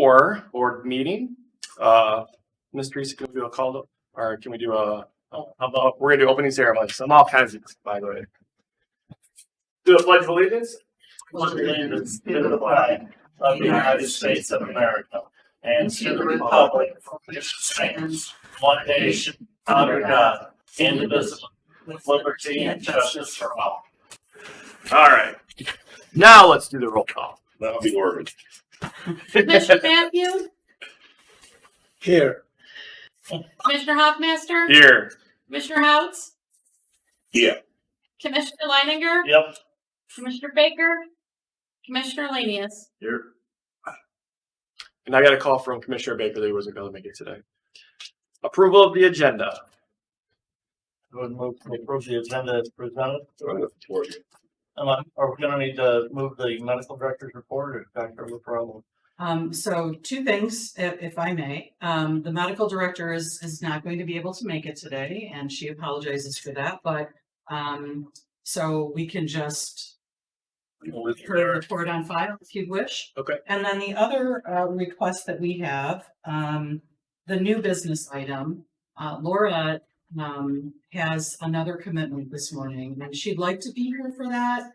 4 board meeting. Ms. Teresa, can we do a call to, or can we do a, how about, we're gonna do opening ceremonies. I'm all kinds of, by the way. Do a pledge of allegiance. Pledge allegiance to the flag of the United States of America and to the republic for which it stands, one nation, under God, indivisible, with liberty and justice for all. All right. Now let's do the roll call. That'll be ordered. Commissioner Matthew, Here. Commissioner Hoffmaster, Here. Commissioner Houts, Yeah. Commissioner Leininger, Yep. Commissioner Baker, Commissioner Lanius. Here. And I got a call from Commissioner Baker that he wasn't going to make it today. Approval of the agenda. I would move to approve the agenda as presented. Are we gonna need to move the medical director's report or Dr. LaPro? So two things, if I may. The medical director is not going to be able to make it today, and she apologizes for that, but so we can just put her report on file if you wish. Okay. And then the other request that we have, the new business item, Laura has another commitment this morning, and she'd like to be here for that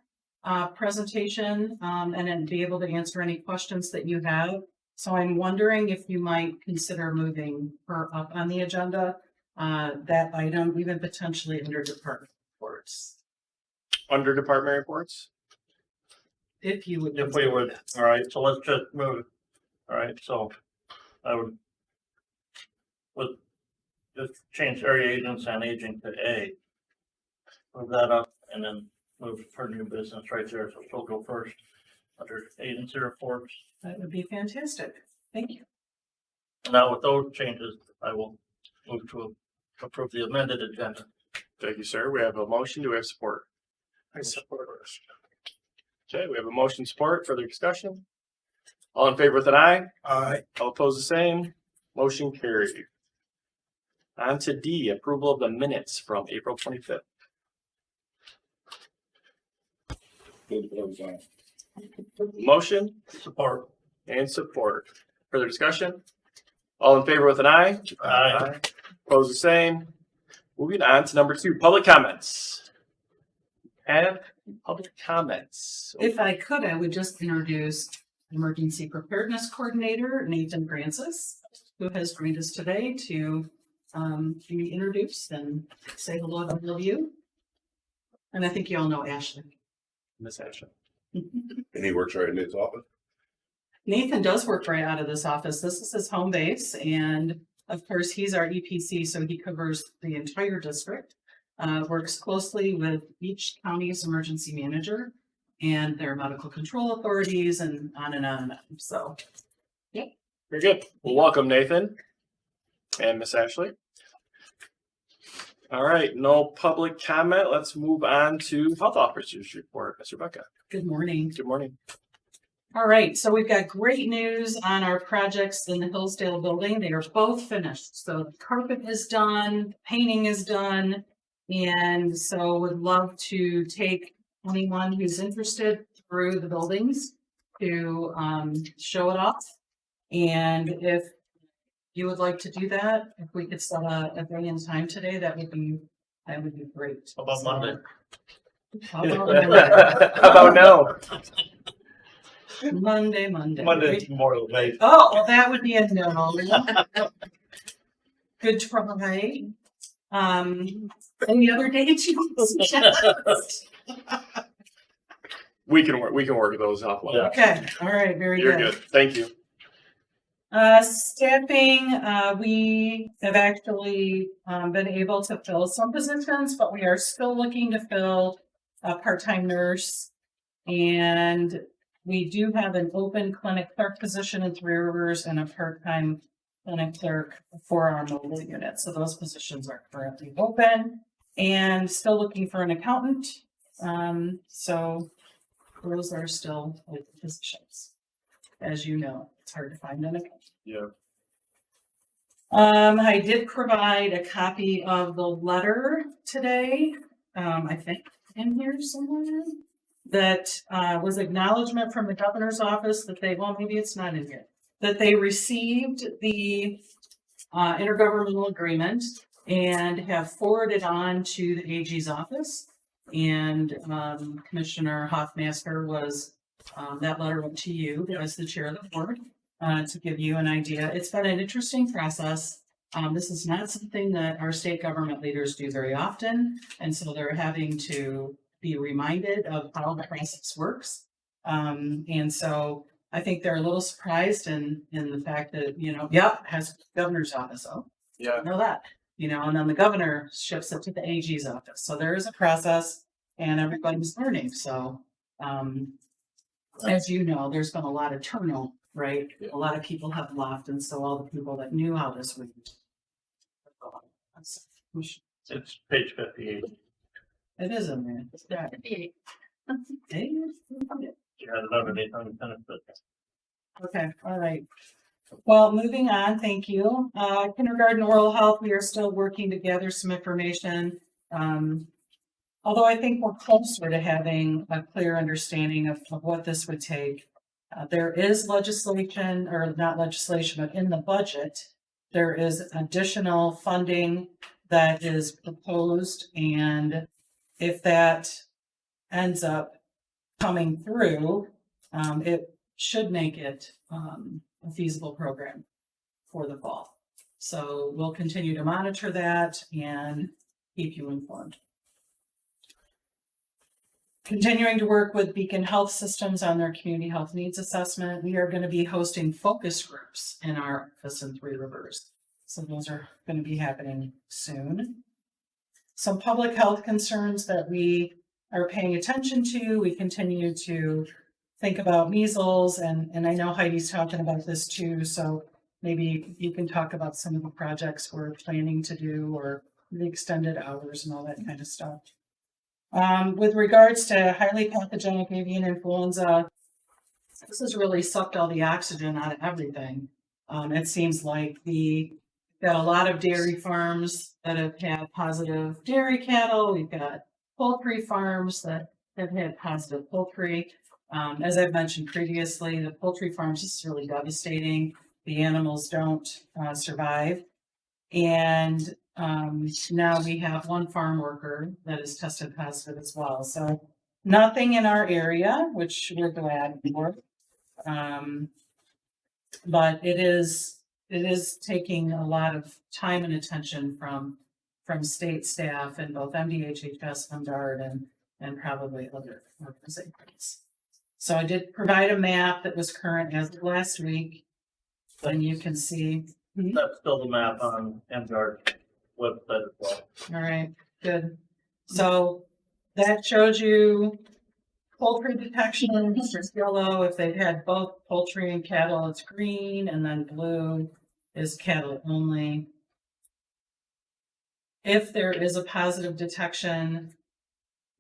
presentation and then be able to answer any questions that you have. So I'm wondering if you might consider moving her up on the agenda, that item, even potentially under department reports. Under department reports. If you would. If we would, all right, so let's just move it. All right, so I would just change area agents and aging to A. Move that up and then move her new business right there, so she'll go first under agency reports. That would be fantastic. Thank you. Now with those changes, I will move to approve the amended agenda. Thank you, sir. We have a motion. Do we have support? I support. Okay, we have a motion support. Further discussion? All in favor with an aye? Aye. All opposed the same? Motion carried. On to D, approval of the minutes from April 25th. Motion Support. and support. Further discussion? All in favor with an aye? Aye. Opposed the same? Moving on to number 2, public comments. Have public comments. If I could, I would just introduce Emergency Preparedness Coordinator Nathan Francis, who has joined us today to be introduced and say hello to all of you. And I think you all know Ashley. Miss Ashley. And he works right in his office. Nathan does work right out of this office. This is his home base, and of course, he's our EPC, so he covers the entire district. Works closely with each county's emergency manager and their medical control authorities, and on and on and on. So, Very good. Well, welcome, Nathan and Miss Ashley. All right, no public comment. Let's move on to health officer's report. Ms. Rebecca. good morning. Good morning. All right, so we've got great news on our projects in the Hillsdale building. They are both finished. So the carpet is done, painting is done, and so would love to take anyone who's interested through the buildings to show it off. And if you would like to do that, if we could set a day and time today, that would be great. How about Monday? How about Monday? How about no? Monday. Monday's Memorial Day. Oh, well, that would be a no. Good try. Any other dates you suggest? We can work those out. Yeah. Okay, all right, very You're good. good. Thank you. Staffing, we have actually been able to fill some positions, but we are still looking to fill a part-time nurse. And we do have an open clinic clerk position in Three Rivers and a part-time clinic clerk for our mobile unit. So those positions are currently open and still looking for an accountant. So those are still open positions. As you know, it's hard to find an accountant. Yeah. I did provide a copy of the letter today, I think in here somewhere, that was acknowledgement from the governor's office that they, well, maybe it's not in here, that they received the intergovernmental agreement and have forwarded on to the AG's office. And Commissioner Hoffmaster was, that letter went to you as the chair of the board to give you an idea. It's been an interesting process. This is not something that our state government leaders do very often. And so they're having to be reminded of how the process works. And so I think they're a little surprised in the fact that, has governor's office. Oh, Yeah. know that, and then the governor ships it to the AG's office. So there is a process and everybody's learning. So, as you know, there's been a lot of turnover, right? Yeah. A lot of people have left. And so all the people that knew how this worked. It's page 58. It is in there. Yeah. You had another date on the benefit. Okay, all right. Well, moving on, thank you. Kindergarten oral health, we are still working to gather some information. Although I think we're closer to having a clear understanding of what this would take. There is legislation, or not legislation, but in the budget, there is additional funding that is proposed. And if that ends up coming through, it should make it a feasible program for the fall. So we'll continue to monitor that and keep you informed. Continuing to work with Beacon Health Systems on their community health needs assessment. We are going to be hosting focus groups in our office in Three Rivers. So those are going to be happening soon. Some public health concerns that we are paying attention to. We continue to think about measles, and I know Heidi's talking about this too, so maybe you can talk about some of the projects we're planning to do or the extended hours and all that kind of stuff. With regards to highly pathogenic avian influenza, this has really sucked all the oxygen out of everything. It seems like got a lot of dairy farms that have had positive dairy cattle. We've got poultry farms that have had positive poultry. As I've mentioned previously, the poultry farms is really devastating. The animals don't survive. And now we have one farm worker that is tested positive as well. So nothing in our area, which we're glad for. But it is taking a lot of time and attention from state staff and both MDHHS, MDARD, and probably other organizations. So I did provide a map that was current as of last week, and you can see. That's still the map on MGuard website as well. All right, good. So that shows you poultry detection, it's yellow. If they've had both poultry and cattle, it's green, and then blue is cattle only. If there is a positive detection,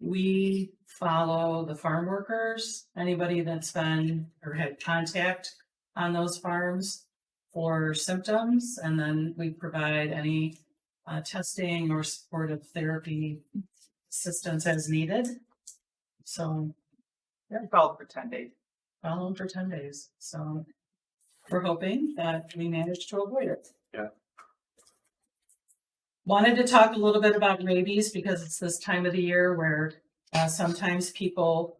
we follow the farm workers, anybody that's been or had contact on those farms for symptoms, and then we provide any testing or supportive therapy assistance as needed. So Follow for 10 days. follow them for 10 days. So we're hoping that we manage to avoid it. Yeah. Wanted to talk a little bit about rabies because it's this time of the year where sometimes people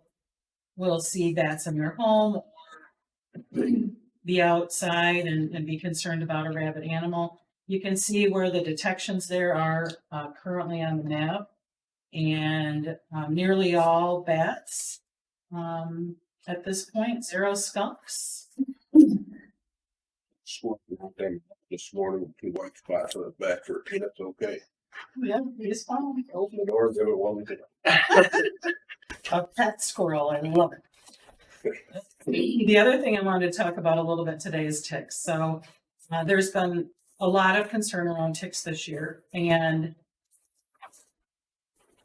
will see bats in their home, be outside and be concerned about a rabid animal. You can see where the detections there are currently on the map, and nearly all bats at this point, 0 skunks. This morning, 2 white spots on his back for that's okay. Yeah, he's fine. Open the door, give it one. A pet squirrel, I love it. The other thing I wanted to talk about a little bit today is ticks. So there's been a lot of concern around ticks this year, and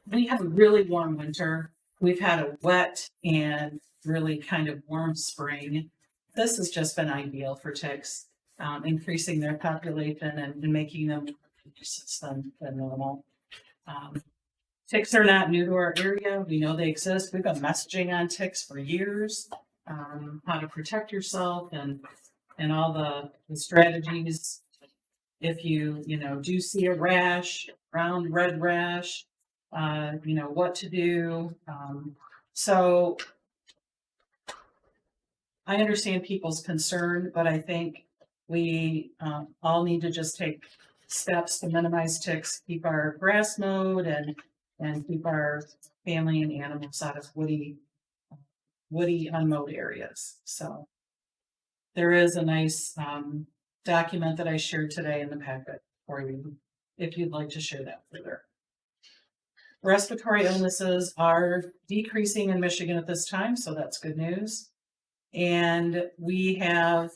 we had a really warm winter. We've had a wet and really kind of warm spring. This has just been ideal for ticks, increasing their population and making them than normal. Ticks are not new to our area. We know they exist. We've been messaging on ticks for years, how to protect yourself. And and all the strategies. If you do see a rash, round red rash, what to do. So I understand people's concern, but I think we all need to just take steps to minimize ticks, keep our grass mowed, and keep our family and animals out of woody unmowed areas. So there is a nice document that I shared today in the packet for you, if you'd like to share that further. Respiratory illnesses are decreasing in Michigan at this time, so that's good news. And we have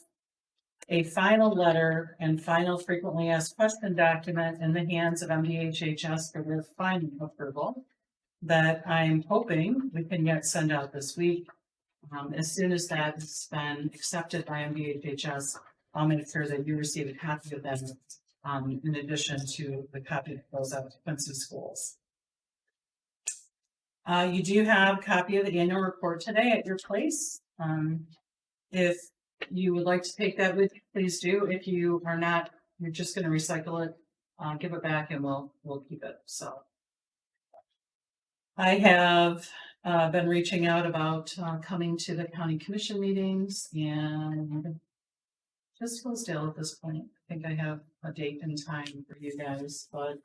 a final letter and final frequently asked question document in the hands of MDHHS for their final approval that I'm hoping we can yet send out this week. As soon as that's been accepted by MDHHS, I'll make sure that you receive a copy of that in addition to the copy that goes out to Quincy schools. You do have a copy of the annual report today at your place. If you would like to take that with you, please do. If you are not, you're just going to recycle it, give it back and we'll keep it. So I have been reaching out about coming to the county commission meetings and just Hillsdale at this point. I think I have a date and time for you guys, but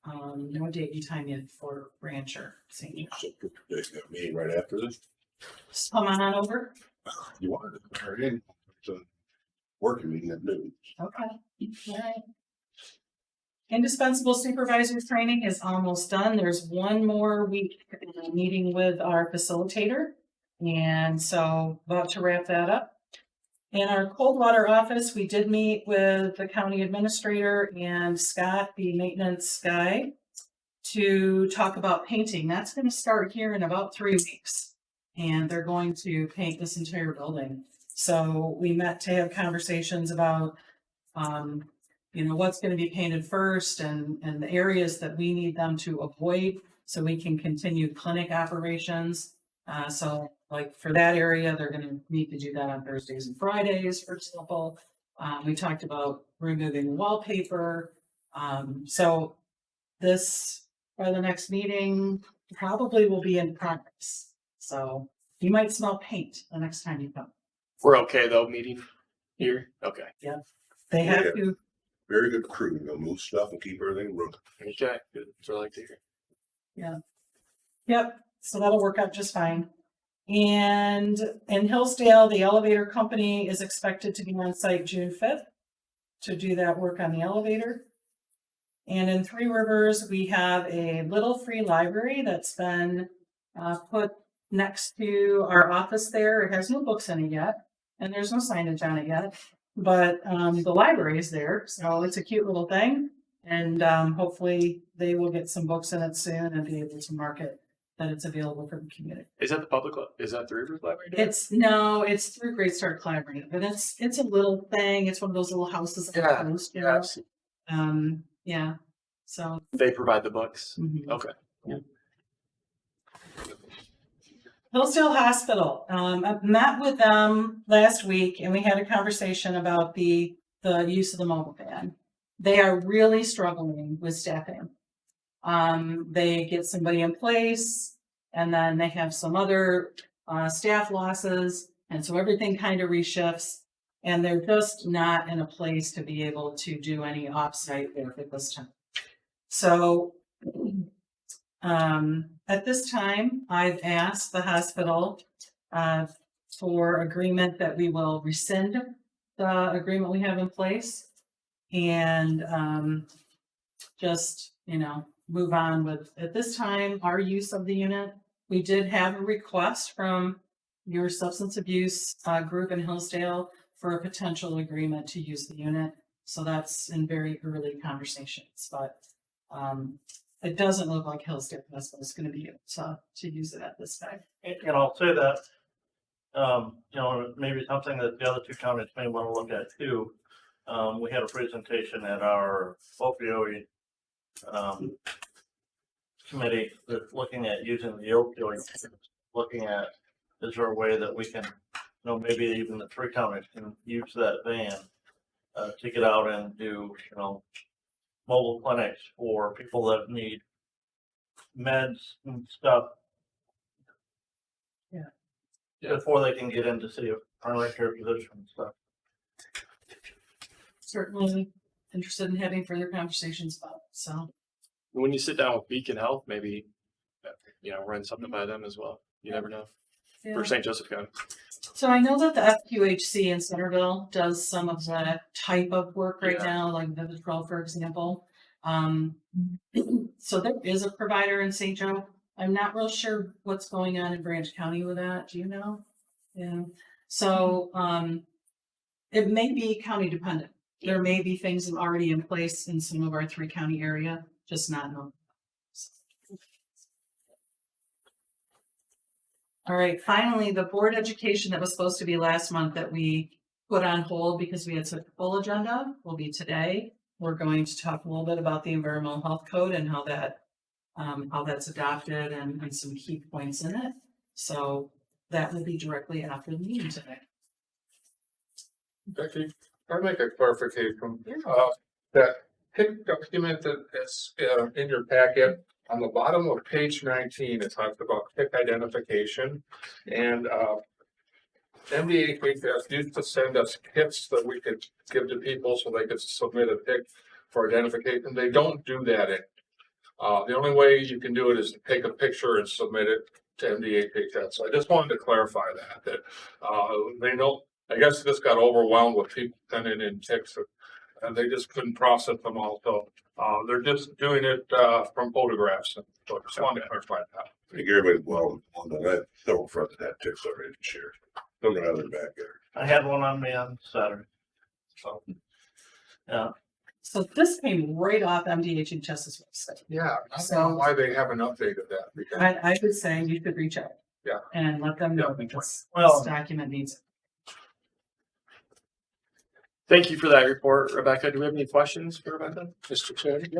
no date and time yet for Rancher. So put your date that meeting right after this. Just come on over. You wanted to start in. It's a working meeting at noon. Okay. All right. Indispensable supervisor training is almost done. There's one more week meeting with our facilitator. And so about to wrap that up. In our Coldwater office, we did meet with the county administrator and Scott, the maintenance guy, to talk about painting. That's going to start here in about 3 weeks. And they're going to paint this entire building. So we met to have conversations about, what's going to be painted first and the areas that we need them to avoid so we can continue clinic operations. So like for that area, they're going to need to do that on Thursdays and Fridays, for example. We talked about removing wallpaper. So this, by the next meeting, probably will be in progress. So you might smell paint the next time you come. We're okay though, meeting here? Okay. They have Yeah. to, Very good crew. They'll move stuff and keep everything running. Okay, good. That's what I like to hear. yep, so that'll work out just fine. And in Hillsdale, the elevator company is expected to be on site June 5th to do that work on the elevator. And in Three Rivers, we have a little free library that's been put next to our office there. It has no books in it yet, and there's no signage on it yet, but the library is there, so it's a cute little thing. And hopefully they will get some books in it soon and be able to market that it's available for the community. Is that the public, is that the Rivers Library? It's through Great Start Collaborative, but it's a little thing. It's one of those little houses. on the Yeah, coast, Yes. yeah. So. They provide the books. Mhm. Okay. Hillsdale Hospital, I met with them last week and we had a conversation about the use of the mobile van. They are really struggling with staffing. They get somebody in place and then they have some other staff losses. And so everything kind of reshifts and they're just not in a place to be able to do any offsite work at this time. So at this time, I've asked the hospital for agreement that we will rescind the agreement we have in place and just, move on with, at this time, our use of the unit. We did have a request from your substance abuse group in Hillsdale for a potential agreement to use the unit. So that's in very early conversations, but it doesn't look like Hillsdale Hospital is going to be able to use it at this time. And I'll say that, maybe something that the other two counties may want to look at too. We had a presentation at our opioid committee that's looking at using the opioid, looking at, is there a way that we can maybe even the three counties can use that van to get out and do, mobile clinics for people that need meds and stuff. Yeah. Before they can get in to see a primary care physician and stuff. Certainly interested in having further conversations about it, so. When you sit down with Beacon Health, maybe, run something by them as well. You never know. Yeah. For St. Joseph County. So I know that the FQHC in Centerville does some of that type of work right Yeah. now, like Vivitrol, for example. So there is a provider in St. Joe. I'm not real sure what's going on in Branch County with that. Do you know? Yeah. So, it may be county dependent. There may be things already in place in some of our 3-county area, just not in them. All right, finally, the board education that was supposed to be last month that we put on hold because we had such a full agenda will be today. We're going to talk a little bit about the environmental health code and how that's adopted and some key points in it. So that will be directly after the meeting today. Becky, I'd make a clarification. That PIC document that is in your packet, on the bottom of page 19, it talks about PIC identification. And MDHHS used to send us kits that we could give to people so they could submit a PIC for identification. They don't do that in. The only way you can do it is to take a picture and submit it to MDHHS. So I just wanted to clarify that they know. I guess this got overwhelmed with people sending in ticks and they just couldn't process them all. So they're just doing it from photographs. And so I just wanted to clarify that. I think everybody's well on that. Several friends that have ticks already to share. Still gonna have their back there. I had one on me on Saturday. So, yeah. So this came right off MDHHS's website. Yeah, I don't know why they haven't updated that. Because I would say you could reach out. Yeah. And let them know Yeah. that this Well- document needs it. Thank you for that report, Rebecca. Do we have any questions for Rebecca? Mr. Chairman,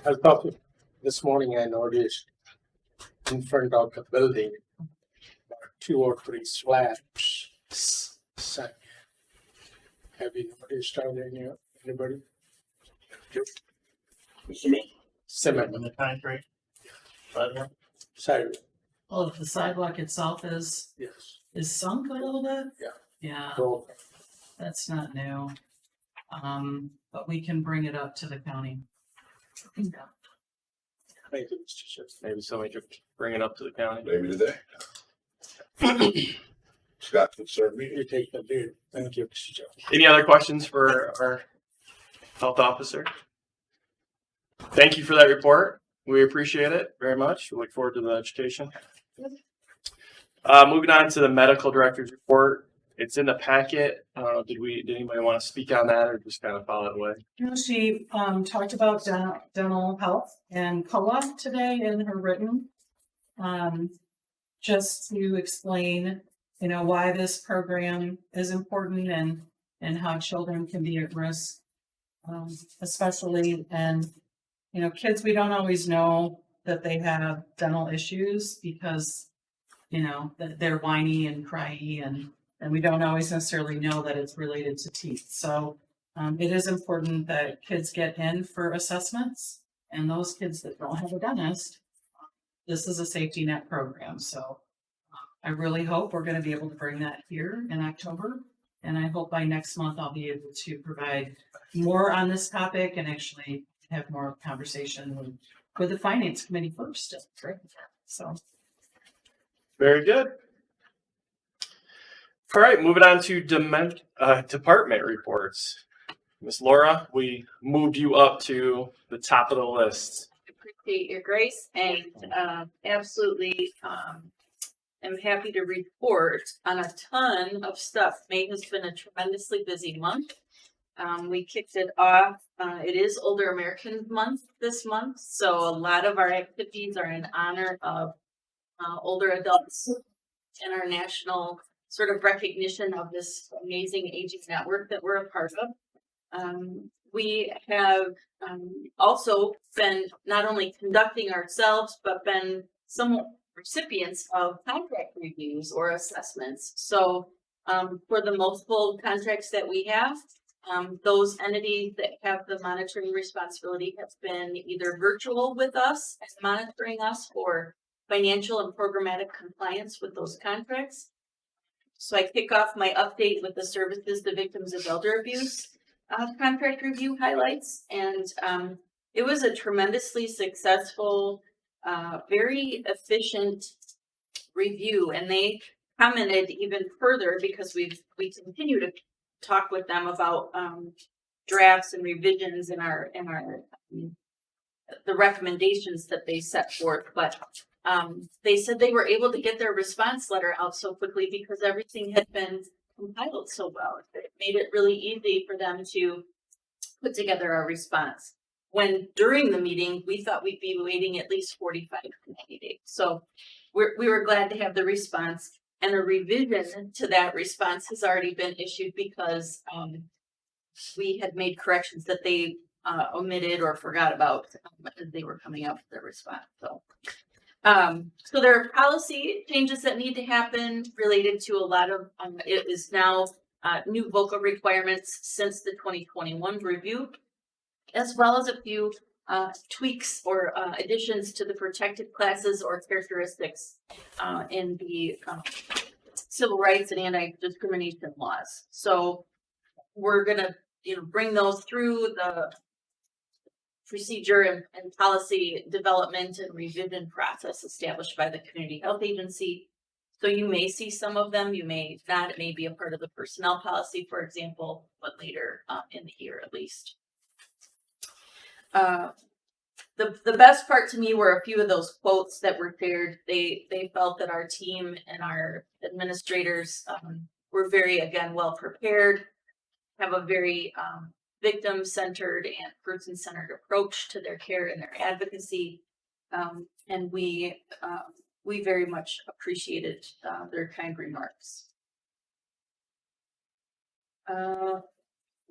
I was talking this morning, I noticed in front of the building, about 2 or 3 slabs. Have you noticed out there, anybody? Cement, In the concrete. Sidewalk. side, Well, if the sidewalk itself is yes. sunk a little bit? Yeah. Yeah, So, that's not new. But we can bring it up to the county. thank you, Mr. Chairman. Maybe somebody could bring it up to the county. Maybe today. Scott can serve me. You take the lead. Thank you, Mr. Chairman. Any other questions for our health officer? Thank you for that report. We appreciate it very much. We look forward to the education. Moving on to the medical director's report. It's in the packet. Did anybody want to speak on that or just kind of follow it away? She talked about dental health and COA today in her written. Just to explain, why this program is important and how children can be at risk, especially kids, we don't always know that they have dental issues because, they're whiny and cryy and we don't always necessarily know that it's related to teeth. So it is important that kids get in for assessments and those kids that don't have a dentist, this is a safety net program. So I really hope we're going to be able to bring that here in October. And I hope by next month I'll be able to provide more on this topic and actually have more conversation with the finance committee first. Right? So. Very good. All right, moving on to department reports. Miss Laura, we moved you up to the top of the list. Appreciate your grace and absolutely am happy to report on a ton of stuff. May has been a tremendously busy month. We kicked it off. It is Older Americans Month this month, so a lot of our activities are in honor of older adults and our national sort of recognition of this amazing aging network that we're a part of. We have also been not only conducting ourselves, but been somewhat recipients of contract reviews or assessments. So for the multiple contracts that we have, those entities that have the monitoring responsibility have been either virtual with us and monitoring us for financial and programmatic compliance with those contracts. So I kick off my update with the services to victims of elder abuse contract review highlights. And it was a tremendously successful, very efficient review. And they commented even further because we continue to talk with them about drafts and revisions in our the recommendations that they set forth. But they said they were able to get their response letter out so quickly because everything had been compiled so well. It made it really easy for them to put together a response. When during the meeting, we thought we'd be waiting at least 45 to 90 days. So we were glad to have the response, and a revision to that response has already been issued because we had made corrections that they omitted or forgot about as they were coming out with their response. So there are policy changes that need to happen related to a lot of, it is now new VOCA requirements since the 2021 review, as well as a few tweaks or additions to the protected classes or characteristics in the civil rights and anti-discrimination laws. So we're gonna, bring those through the procedure and policy development and revision process established by the Community Health Agency. So you may see some of them, you may not. It may be a part of the personnel policy, for example, but later in the year at least. The best part to me were a few of those quotes that were shared. They felt that our team and our administrators were very, again, well prepared, have a very victim-centered and person-centered approach to their care and their advocacy, and we very much appreciated their kind remarks.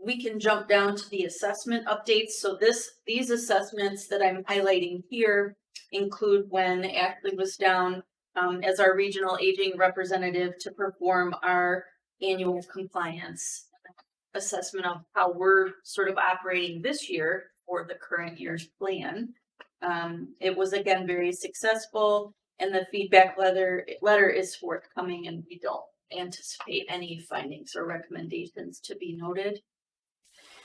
We can jump down to the assessment updates. So these assessments that I'm highlighting here include when Ashley was down as our regional aging representative to perform our annual compliance assessment of how we're sort of operating this year for the current year's plan. It was again very successful, and the feedback letter is forthcoming, and we don't anticipate any findings or recommendations to be noted.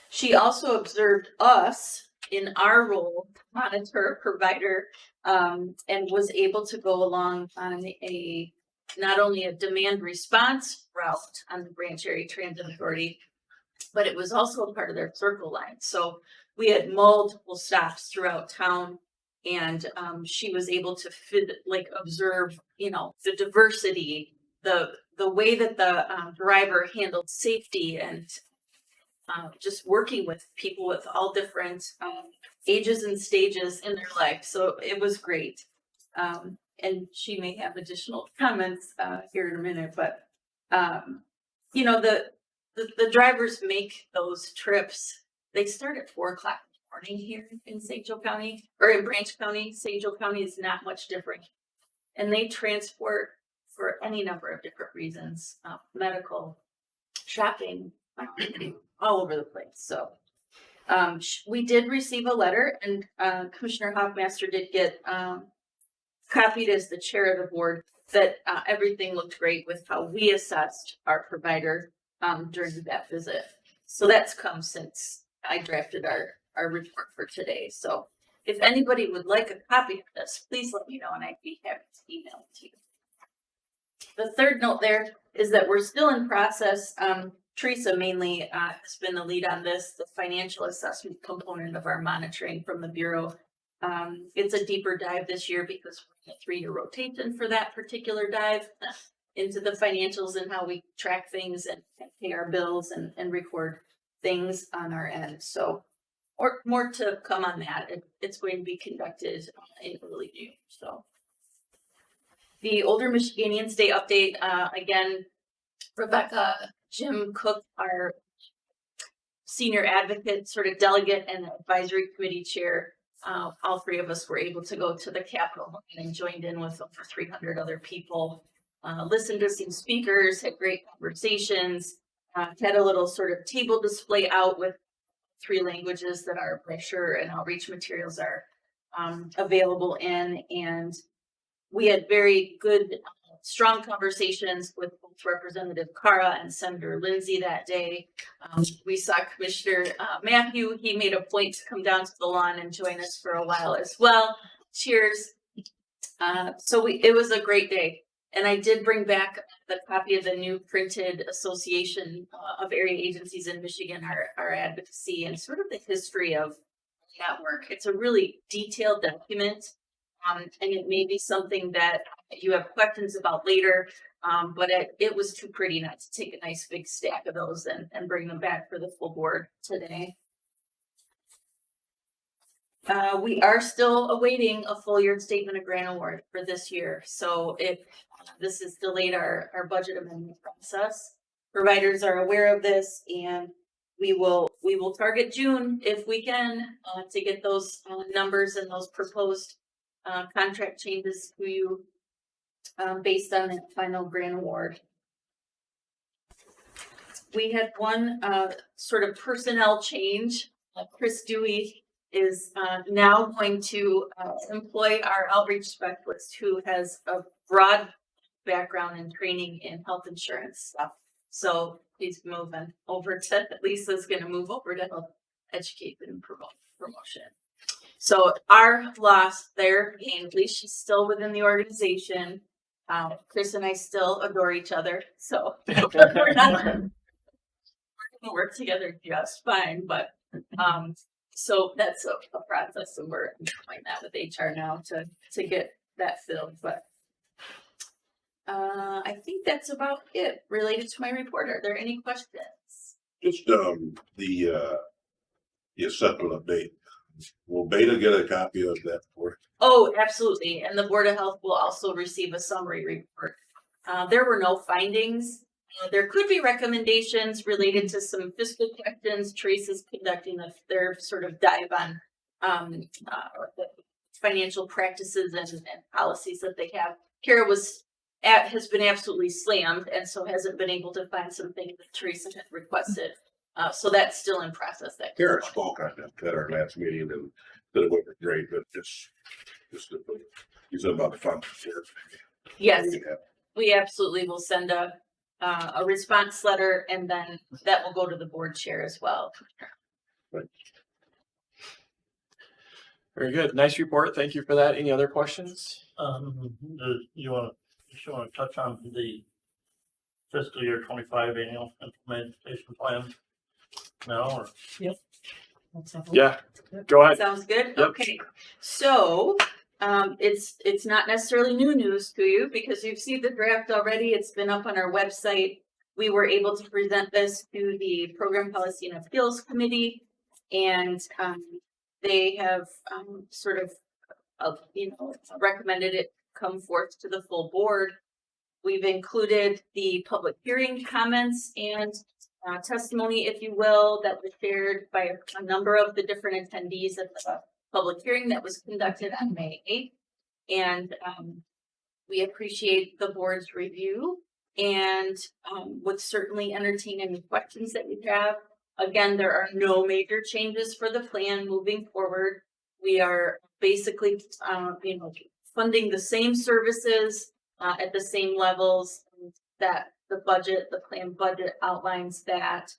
She also observed us in our role, monitor provider, and was able to go along on not only a demand response route on the Branch Area Transit Authority, but it was also a part of their circle line. So we had multiple stops throughout town, and she was able to observe, the diversity, the way that the driver handled safety, and just working with people with all different ages and stages in their life. So it was great. And she may have additional comments here in a minute, but the drivers make those trips. They start at 4:00 in the morning here in St. Joe County, or in Branch County. St. Joe County is not much different. And they transport for any number of different reasons, medical, shopping, all over the place. So we did receive a letter, and Commissioner Hoffmaster did get copied as the chair of the board, that everything looked great with how we assessed our provider during that visit. So that's come since I drafted our report for today. So if anybody would like a copy of this, please let me know, and I'd be happy to email it to you. The third note there is that we're still in process. Teresa mainly has been the lead on this, the financial assessment component of our monitoring from the Bureau. It's a deeper dive this year because we're in a 3-year rotation for that particular dive into the financials and how we track things and pay our bills and record things on our end. So, or more to come on that. It's going to be conducted in early June. So the Older Michiganians Day update, again, Rebecca, Jim Cook, our senior advocate, sort of delegate and advisory committee chair, all three of us were able to go to the Capitol and joined in with over 300 other people. Listened to some speakers, had great conversations, had a little sort of table display out with 3 languages that our brochure and outreach materials are available in. And we had very good, strong conversations with both Representative Cara and Senator Lindsay that day. We saw Commissioner Matthew. He made a point to come down to the lawn and join us for a while as well. Cheers. It was a great day. And I did bring back the copy of the new printed Association of Area Agencies in Michigan, our advocacy, and sort of the history of that work. It's a really detailed document, and it may be something that you have questions about later, but it was too pretty not to take a nice big stack of those and bring them back for the full board today. We are still awaiting a full year statement of grant award for this year. So if this has delayed our budget amendment process, providers are aware of this, and we will target June if we can to get those numbers and those proposed contract changes to you based on the final grant award. We had one sort of personnel change. Chris Dewey is now going to employ our outreach specialist, who has a broad background and training in health insurance stuff. So he's moving over to, Lisa's going to move over to help educate and promote promotion. So our loss there, at least she's still within the organization. Chris and I still adore each other. So we're going to work together just fine, but so that's a process, and we're doing that with HR now to get that filled. But I think that's about it related to my report. Are there any questions? Just, the assessment update. Will Beta get a copy of that for? Oh, absolutely. And the Board of Health will also receive a summary report. There were no findings. There could be recommendations related to some fiscal questions. Teresa's conducting their sort of dive on the financial practices and policies that they have. Kara has been absolutely slammed, and so hasn't been able to find some things that Teresa had requested. So that's still in process. Kara spoke on that at our last meeting, and said it wasn't great, but just you said about the funds. Yes, we absolutely will send a response letter, and then that will go to the board chair as well. Very good. Nice report. Thank you for that. Any other questions? You want to touch on the fiscal year 25 annual implementation plan now, or? Yeah, go ahead. Sounds good. Yep. Okay, so it's not necessarily new news to you because you've seen the draft already. It's been up on our website. We were able to present this to the Program Policy and Appeals Committee, and they have sort of recommended it come forth to the full board. We've included the public hearing comments and testimony, if you will, that was shared by a number of the different attendees at the public hearing that was conducted on May 8th. And we appreciate the board's review and would certainly entertain any questions that you have. Again, there are no major changes for the plan moving forward. We are basically, funding the same services at the same levels that the plan budget outlines. That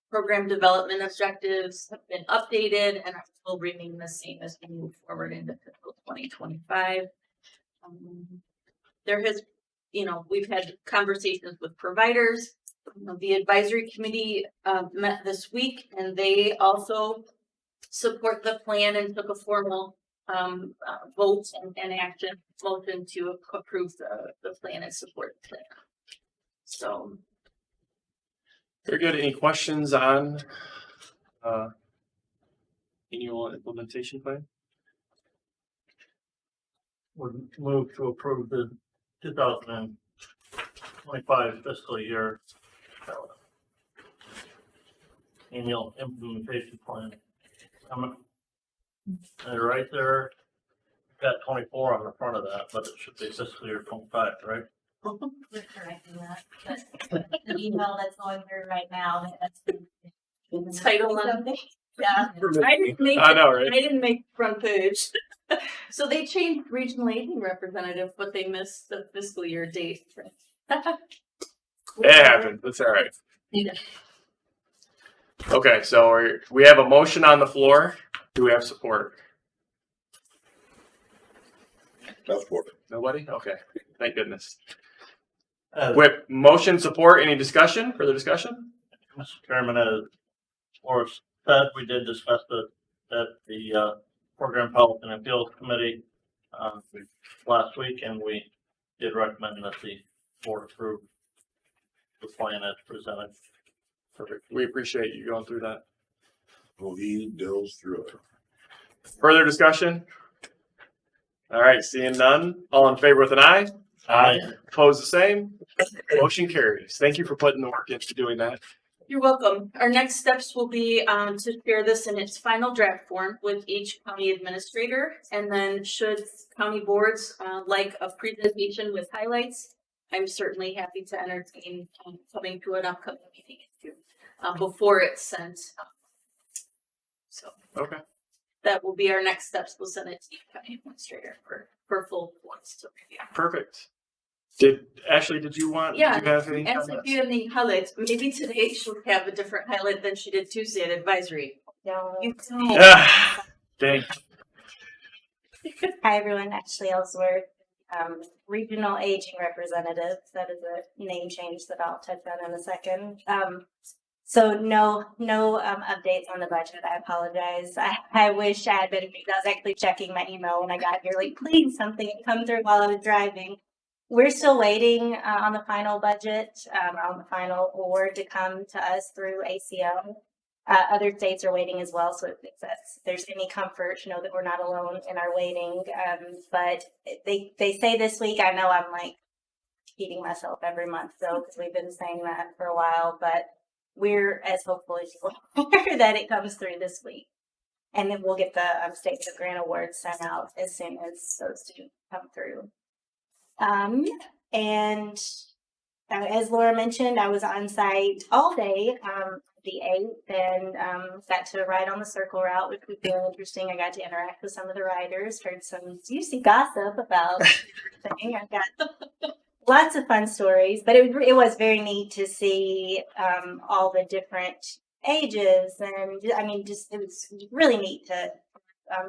program development objectives have been updated and will remain the same as we move forward into fiscal 2025. We've had conversations with providers. The advisory committee met this week, and they also support the plan and took a formal vote and action motion to approve the plan and support the plan. So, Very good. Any questions on annual implementation plan? Would move to approve the 2025 fiscal year annual implementation plan. And right there, got 24 on the front of that, but it should be fiscal year 25, right? We're correcting that, but the email that's going through right now, that's. Title on- something. Yeah. I didn't make, I know, right? I didn't make front page. So they changed regional aging representative, but they missed the fiscal year date. It happens. It's all right. Yeah. Okay, so we have a motion on the floor. Do we have support? That's for it. Nobody? Okay. Thank goodness. As With motion support, any discussion? Further discussion? Mr. Chairman, as Morris said, we did discuss it at the Program Health and Appeals Committee last week, and we did recommend that the board approve the plan as presented. Perfect. We appreciate you going through that. Well, he deals through it. Further discussion? All right, seeing none. All in favor with an eye? Aye. Opposed the same? Motion carries. Thank you for putting the work into doing that. You're welcome. Our next steps will be to share this in its final draft form with each county administrator. And then should county boards like a presentation with highlights, I'm certainly happy to entertain coming to an upcoming meeting before it's sent. So Okay. that will be our next steps. We'll send it to each county administrator for full boards to review. Perfect. Ashley, did you have any And if comments? you have any highlights, maybe today she'll have a different highlight than she did Tuesday at advisory. No. You Ah, dang. Hi, everyone. Ashley Ellsworth, Regional Aging Representative. That is a name change that I'll touch on in a second. So no updates on the budget. I apologize. I wish I had been. I was actually checking my email when I got here. Like, please, something had come through while I was driving. We're still waiting on the final budget, on the final award to come to us through ACO. Other states are waiting as well, so if there's any comfort, know that we're not alone in our waiting. But they say this week. I know I'm like repeating myself every month, though, because we've been saying that for a while. But we're as hopeful as you are that it comes through this week, and then we'll get the state grant awards sent out as soon as those do come through. And as Laura mentioned, I was on site all day, the 8th, and got to ride on the circle route, which was very interesting. I got to interact with some of the riders, heard some juicy gossip about everything. I got lots of fun stories, but it was very neat to see all the different ages, and I mean, just it was really neat to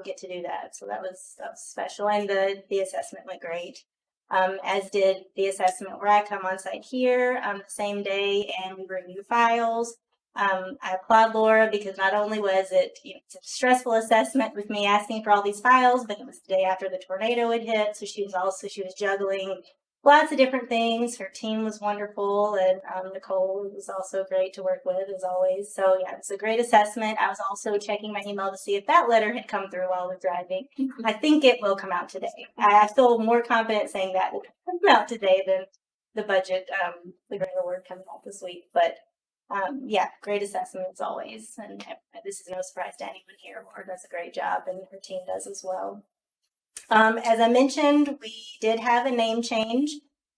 get to do that. So that was special, and the assessment went great. As did the assessment where I come on site here the same day and we review files. I applaud Laura because not only was it it's a stressful assessment with me asking for all these files, but it was the day after the tornado had hit, so she was juggling lots of different things. Her team was wonderful, and Nicole was also great to work with as always. So yeah, it's a great assessment. I was also checking my email to see if that letter had come through while I was driving. I think it will come out today. I feel more confident saying that it will come out today than the budget, the grant award coming out this week. But yeah, great assessment as always. And this is no surprise to anyone here. Laura does a great job, and her team does as well. As I mentioned, we did have a name change.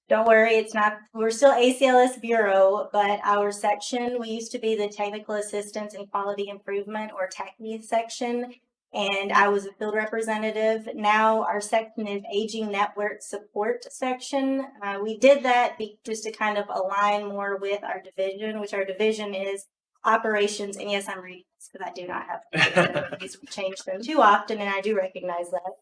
Don't worry, we're still ACLS Bureau, but our section, we used to be the Technical Assistance and Quality Improvement, or TACME section, and I was a field representative. Now our section is Aging Network Support section. We did that just to kind of align more with our division, which our division is operations, and yes, I'm reading this because I do not have these change them too often, and I do recognize that.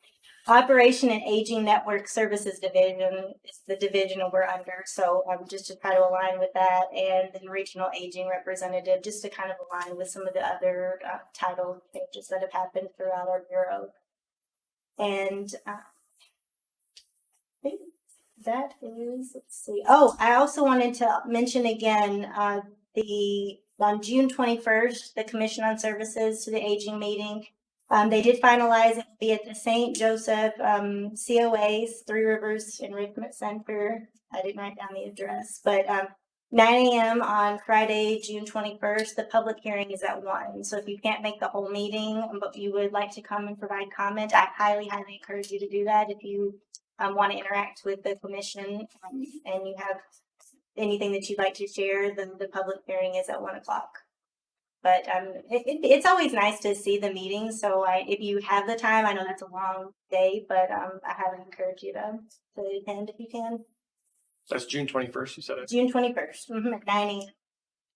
Operation and Aging Network Services Division is the division we're under, so just to try to align with that, and then Regional Aging Representative, just to kind of align with some of the other title changes that have happened throughout our bureau. And I think that is, let's see. Oh, I also wanted to mention again on June 21st, the Commission on Services to the Aging meeting. They did finalize it be at the St. Joseph COAs, Three Rivers Enrichment Center. I didn't write down the address, but 9 a.m. on Friday, June 21st. The public hearing is at 1. So if you can't make the whole meeting, but you would like to come and provide comment, I highly, highly encourage you to do that. If you want to interact with the commission and you have anything that you'd like to share, then the public hearing is at 1 o'clock. But it's always nice to see the meetings. So if you have the time, I know that's a long day, but I highly encourage you to attend if you can. That's June 21st, you said it? June 21st at 9 a.m.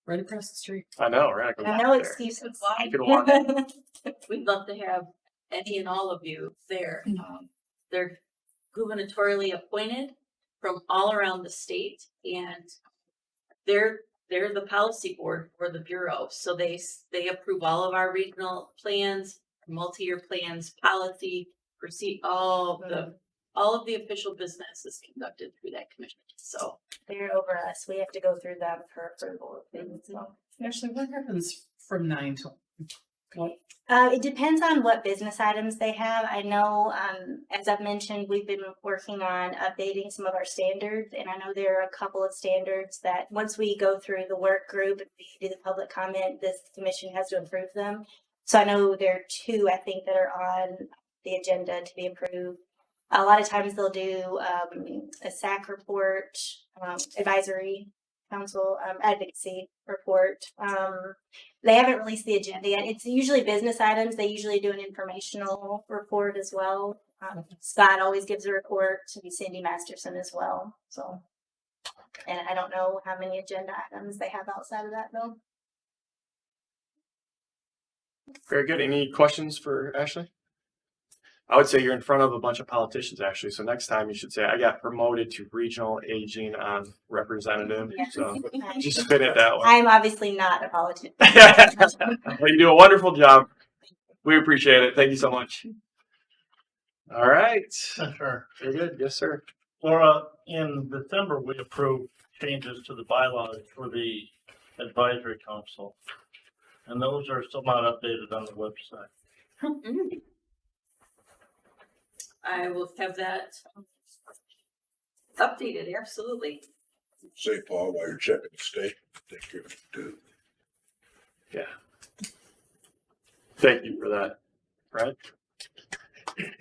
Right across the street. I know, right? I know excuses. I could walk. We'd love to have any and all of you there. They're gubernatorially appointed from all around the state, and they're the policy board for the bureau. So they approve all of our regional plans, multi-year plans, policy, proceed, all of the official business is conducted through that commission. So They're over us. We have to go through them for approval of things. So. Actually, what happens from 9 till? It depends on what business items they have. I know, as I've mentioned, we've been working on updating some of our standards, and I know there are a couple of standards that once we go through the work group and we do the public comment, this commission has to approve them. So I know there are 2, I think, that are on the agenda to be approved. A lot of times they'll do a SAC report, advisory council advocacy report. They haven't released the agenda yet. It's usually business items. They usually do an informational report as well. Scott always gives a report, to Cindy Masterson as well. So, and I don't know how many agenda items they have outside of that though. Very good. Any questions for Ashley? I would say you're in front of a bunch of politicians, actually. So next time you should say, I got promoted to regional aging on representative. Yes. So just spin it that way. I'm obviously not a politician. Well, you do a wonderful job. We appreciate it. Thank you so much. All right. Sure. Very good. Yes, sir. Laura, in December, we approved changes to the bylaws for the advisory council. And those are still not updated on the website. I will have that updated, absolutely. Say, Paul, while you're checking the state, take care of it too. Yeah. Thank you for that. Right.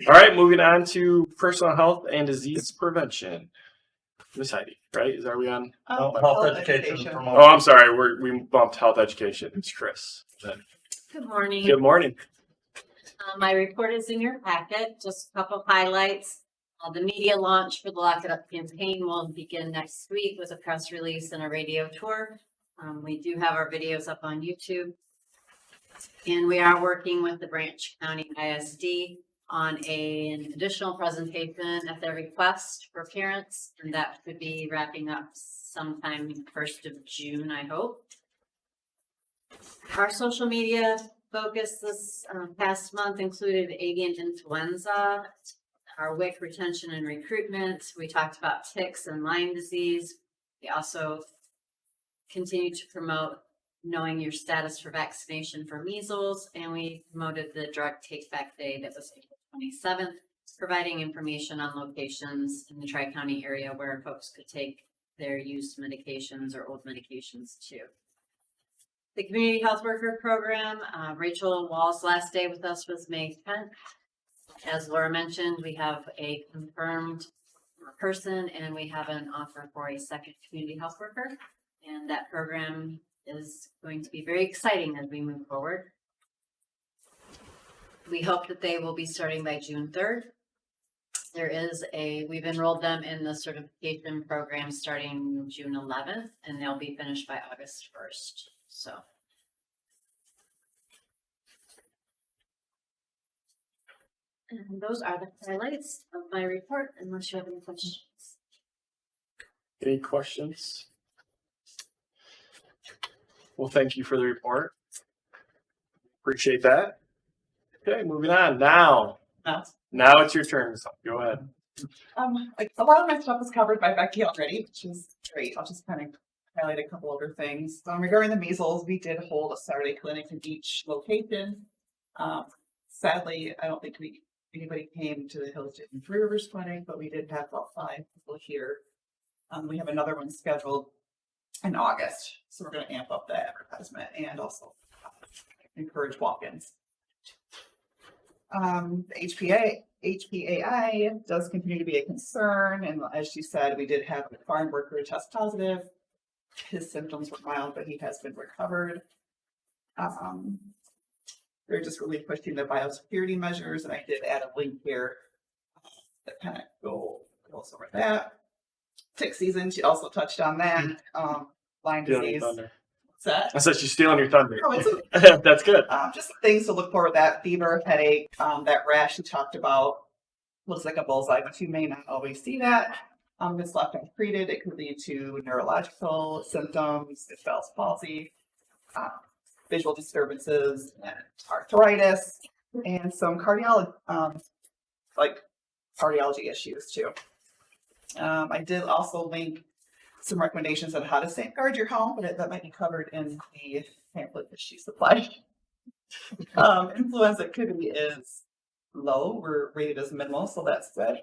All right. Moving on to personal health and disease prevention. Miss Heidi, right? Are we on? Health education. Oh, I'm sorry. We bumped health education. It's Chris. Good morning. Good morning. My report is in your packet, just a couple of highlights. The media launch for the Lock It Up campaign will begin next week with a press release and a radio tour. We do have our videos up on YouTube. And we are working with the Branch County ISD on an additional presentation at their request for parents, and that should be wrapping up sometime 1st of June, I hope. Our social media focus this past month included avian influenza, our WIC retention and recruitment. We talked about ticks and Lyme disease. We also continue to promote knowing your status for vaccination for measles, and we promoted the drug take back day that was April 27th, providing information on locations in the Tri-County area where folks could take their used medications or old medications too. The community health worker program, Rachel Wall's last day with us was May 10th. As Laura mentioned, we have a confirmed person and we have an offer for a second community health worker. And that program is going to be very exciting as we move forward. We hope that they will be starting by June 3rd. We've enrolled them in the certification program starting June 11th, and they'll be finished by August 1st. So. And those are the highlights of my report, unless you have any questions. Any questions? Well, thank you for the report. Appreciate that. Okay, moving on. Now it's your turn. So go ahead. Like a lot of my stuff is covered by Becky already, which is great. I'll just kind of highlight a couple other things. Regarding the measles, we did hold a Saturday clinic in each location. Sadly, I don't think anybody came to the Hillsdale and Three Rivers Clinic, but we did have about 5 people here. We have another one scheduled in August. So we're gonna amp up the advertisement and also encourage walk-ins. The HPAI does continue to be a concern, and as she said, we did have a farm worker test positive. His symptoms were mild, but he has been recovered. They're just really pushing the biosecurity measures, and I did add a link here that kind of goes over that. Tick season, she also touched on that. Lyme Stealing your disease. thunder. What's that? I said she's stealing your thunder. Oh, it's okay. That's good. Just things to look for with that: fever, headache, that rash you talked about. Looks like a bullseye, but you may not always see that. If it's left untreated, it could lead to neurological symptoms, Bell's palsy, visual disturbances, and arthritis, and some cardiology issues too. I did also link some recommendations on how to safeguard your home, but that might be covered in the pamphlet that she supplied. Influenza activity is low. We're rated as minimal, so that's good.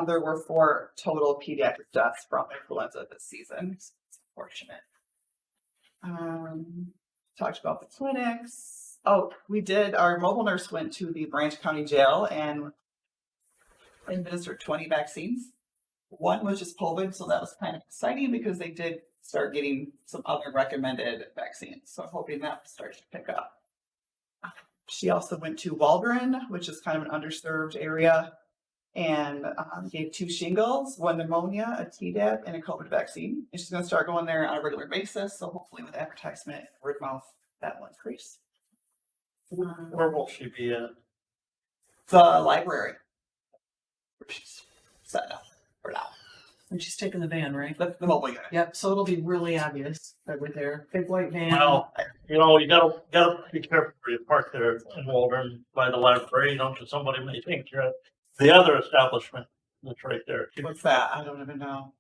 There were 4 total pediatric deaths from influenza this season. It's unfortunate. Talked about the clinics. Oh, our mobile nurse went to the Branch County Jail and administered 20 vaccines. One was just COVID, so that was kind of exciting because they did start getting some other recommended vaccines. So I'm hoping that starts to pick up. She also went to Waldron, which is kind of an underserved area, and gave 2 shingles, 1 pneumonia, a Tdap, and a COVID vaccine. And she's going to start going there on a regular basis. So hopefully with advertisement and word of mouth, that will increase. Where will she be at? The library, where she's set up for now. And she's taking the van, right? The mobile unit. Yep, so it'll be really obvious that we're there. Big white van. Well, you know, you gotta be careful where you park there in Waldron by the library, you know, because somebody may think you're at the other establishment that's right there, What's that? I don't even know.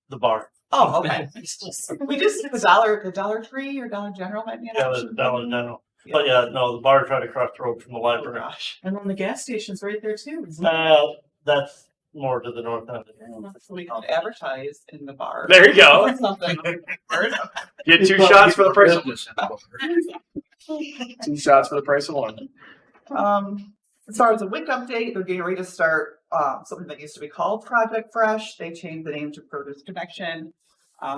the bar. Oh, okay. We just the Dollar Tree or Dollar General might be an Yeah, option. the Dollar General. But yeah, no, the bar's right across the road from the Oh library. gosh. And then the gas station's right there too, isn't it? That's more to the north end. So we could advertise in the bar. There you go. Or something. Get 2 shots for the price of 2 shots for the price of 1. As far as a WIC update, they're getting ready to start something that used to be called Project Fresh. They changed the name to Produce Connection.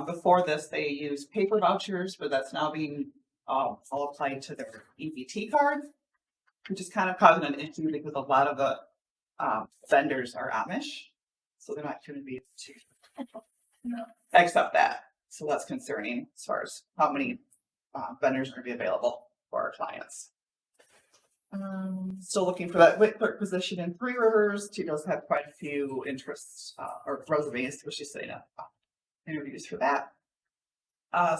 Before this, they used paper vouchers, but that's now being all applied to their EBT cards, which is kind of causing an issue because a lot of the vendors are Amish, so they're not going to be able to accept that. So that's concerning as far as how many vendors are going to be available for our clients. Still looking for that WIC clerk position in Three Rivers. She does have quite a few interests or resumes, which she's setting up interviews for that.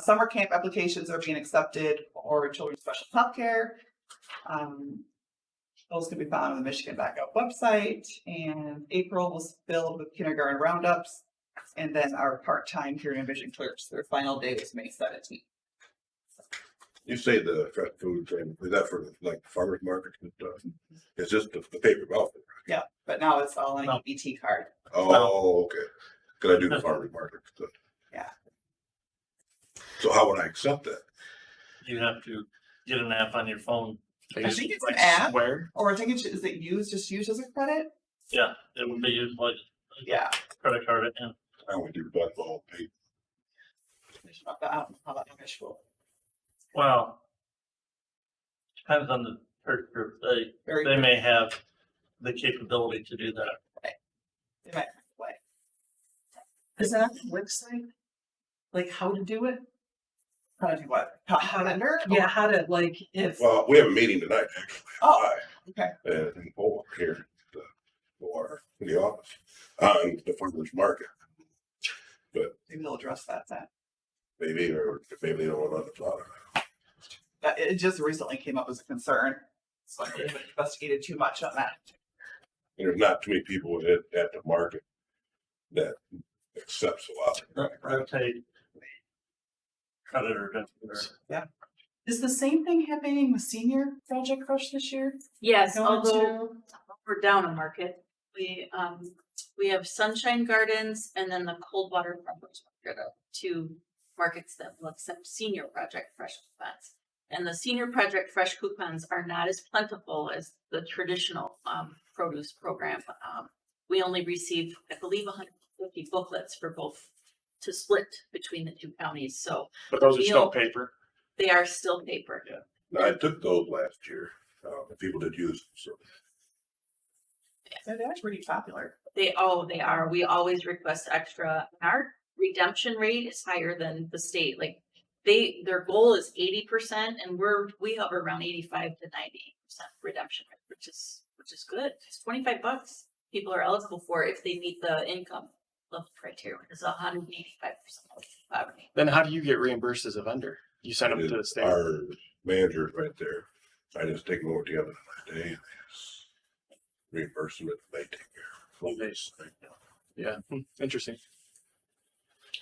Summer camp applications are being accepted for children's special health care. Those can be found on the Michigan Backup website. And April was filled with kindergarten roundups. And then our part-time hearing and vision clerks, their final day was May 17th. You say the fresh food, and is that for like farmers markets and stuff? It's just the paper ballot. Yeah, but now it's all on an EBT card. Oh, okay. Could I do the farmers market stuff? Yeah. So how would I accept that? You have to get an app on your phone. I think it's an app, Where? or I think it's, is it just used as a credit? Yeah, it would be used like Yeah. credit card. And I only do that all paper. I don't know how that Amish will. well, depends on the church group. Very They good. may have the capability to do that. They might have to wait. Is that on the website? Like how to do it? How to do what? How to enter? Yeah, how to like if Well, we have a meeting tonight, actually. Oh, okay. In Polk here, or in the office, on the farmers market. Maybe they'll address that then. Maybe, or maybe they don't want to plot it. It just recently came up as a concern, so I haven't investigated too much on that. And there's not too many people at the market that accepts a lot. Rotate credit or debit. is the same thing happening with Senior Project Crush this year? Yes, Going although to- we're down a market. We have Sunshine Gardens and then the Coldwater Farmers Market, two markets that will accept senior project fresh coupons. And the senior project fresh coupons are not as plentiful as the traditional produce program. We only receive, I believe, 150 booklets for both to split between the two counties. So But those are still Meal- paper. they are still paper. I took those last year. People did use them, so. They're actually pretty popular. They are. We always request extra. Our redemption rate is higher than the state. Like their goal is 80% and we hover around 85 to 90% redemption rate, which is good. It's $25 people are eligible for if they meet the income level criteria. It's 185% of poverty. Then how do you get reimbursed as a vendor? You send them to the state. Our manager's right there. I just take them over to the other day and reimburse them if they take care of this. Yeah, interesting.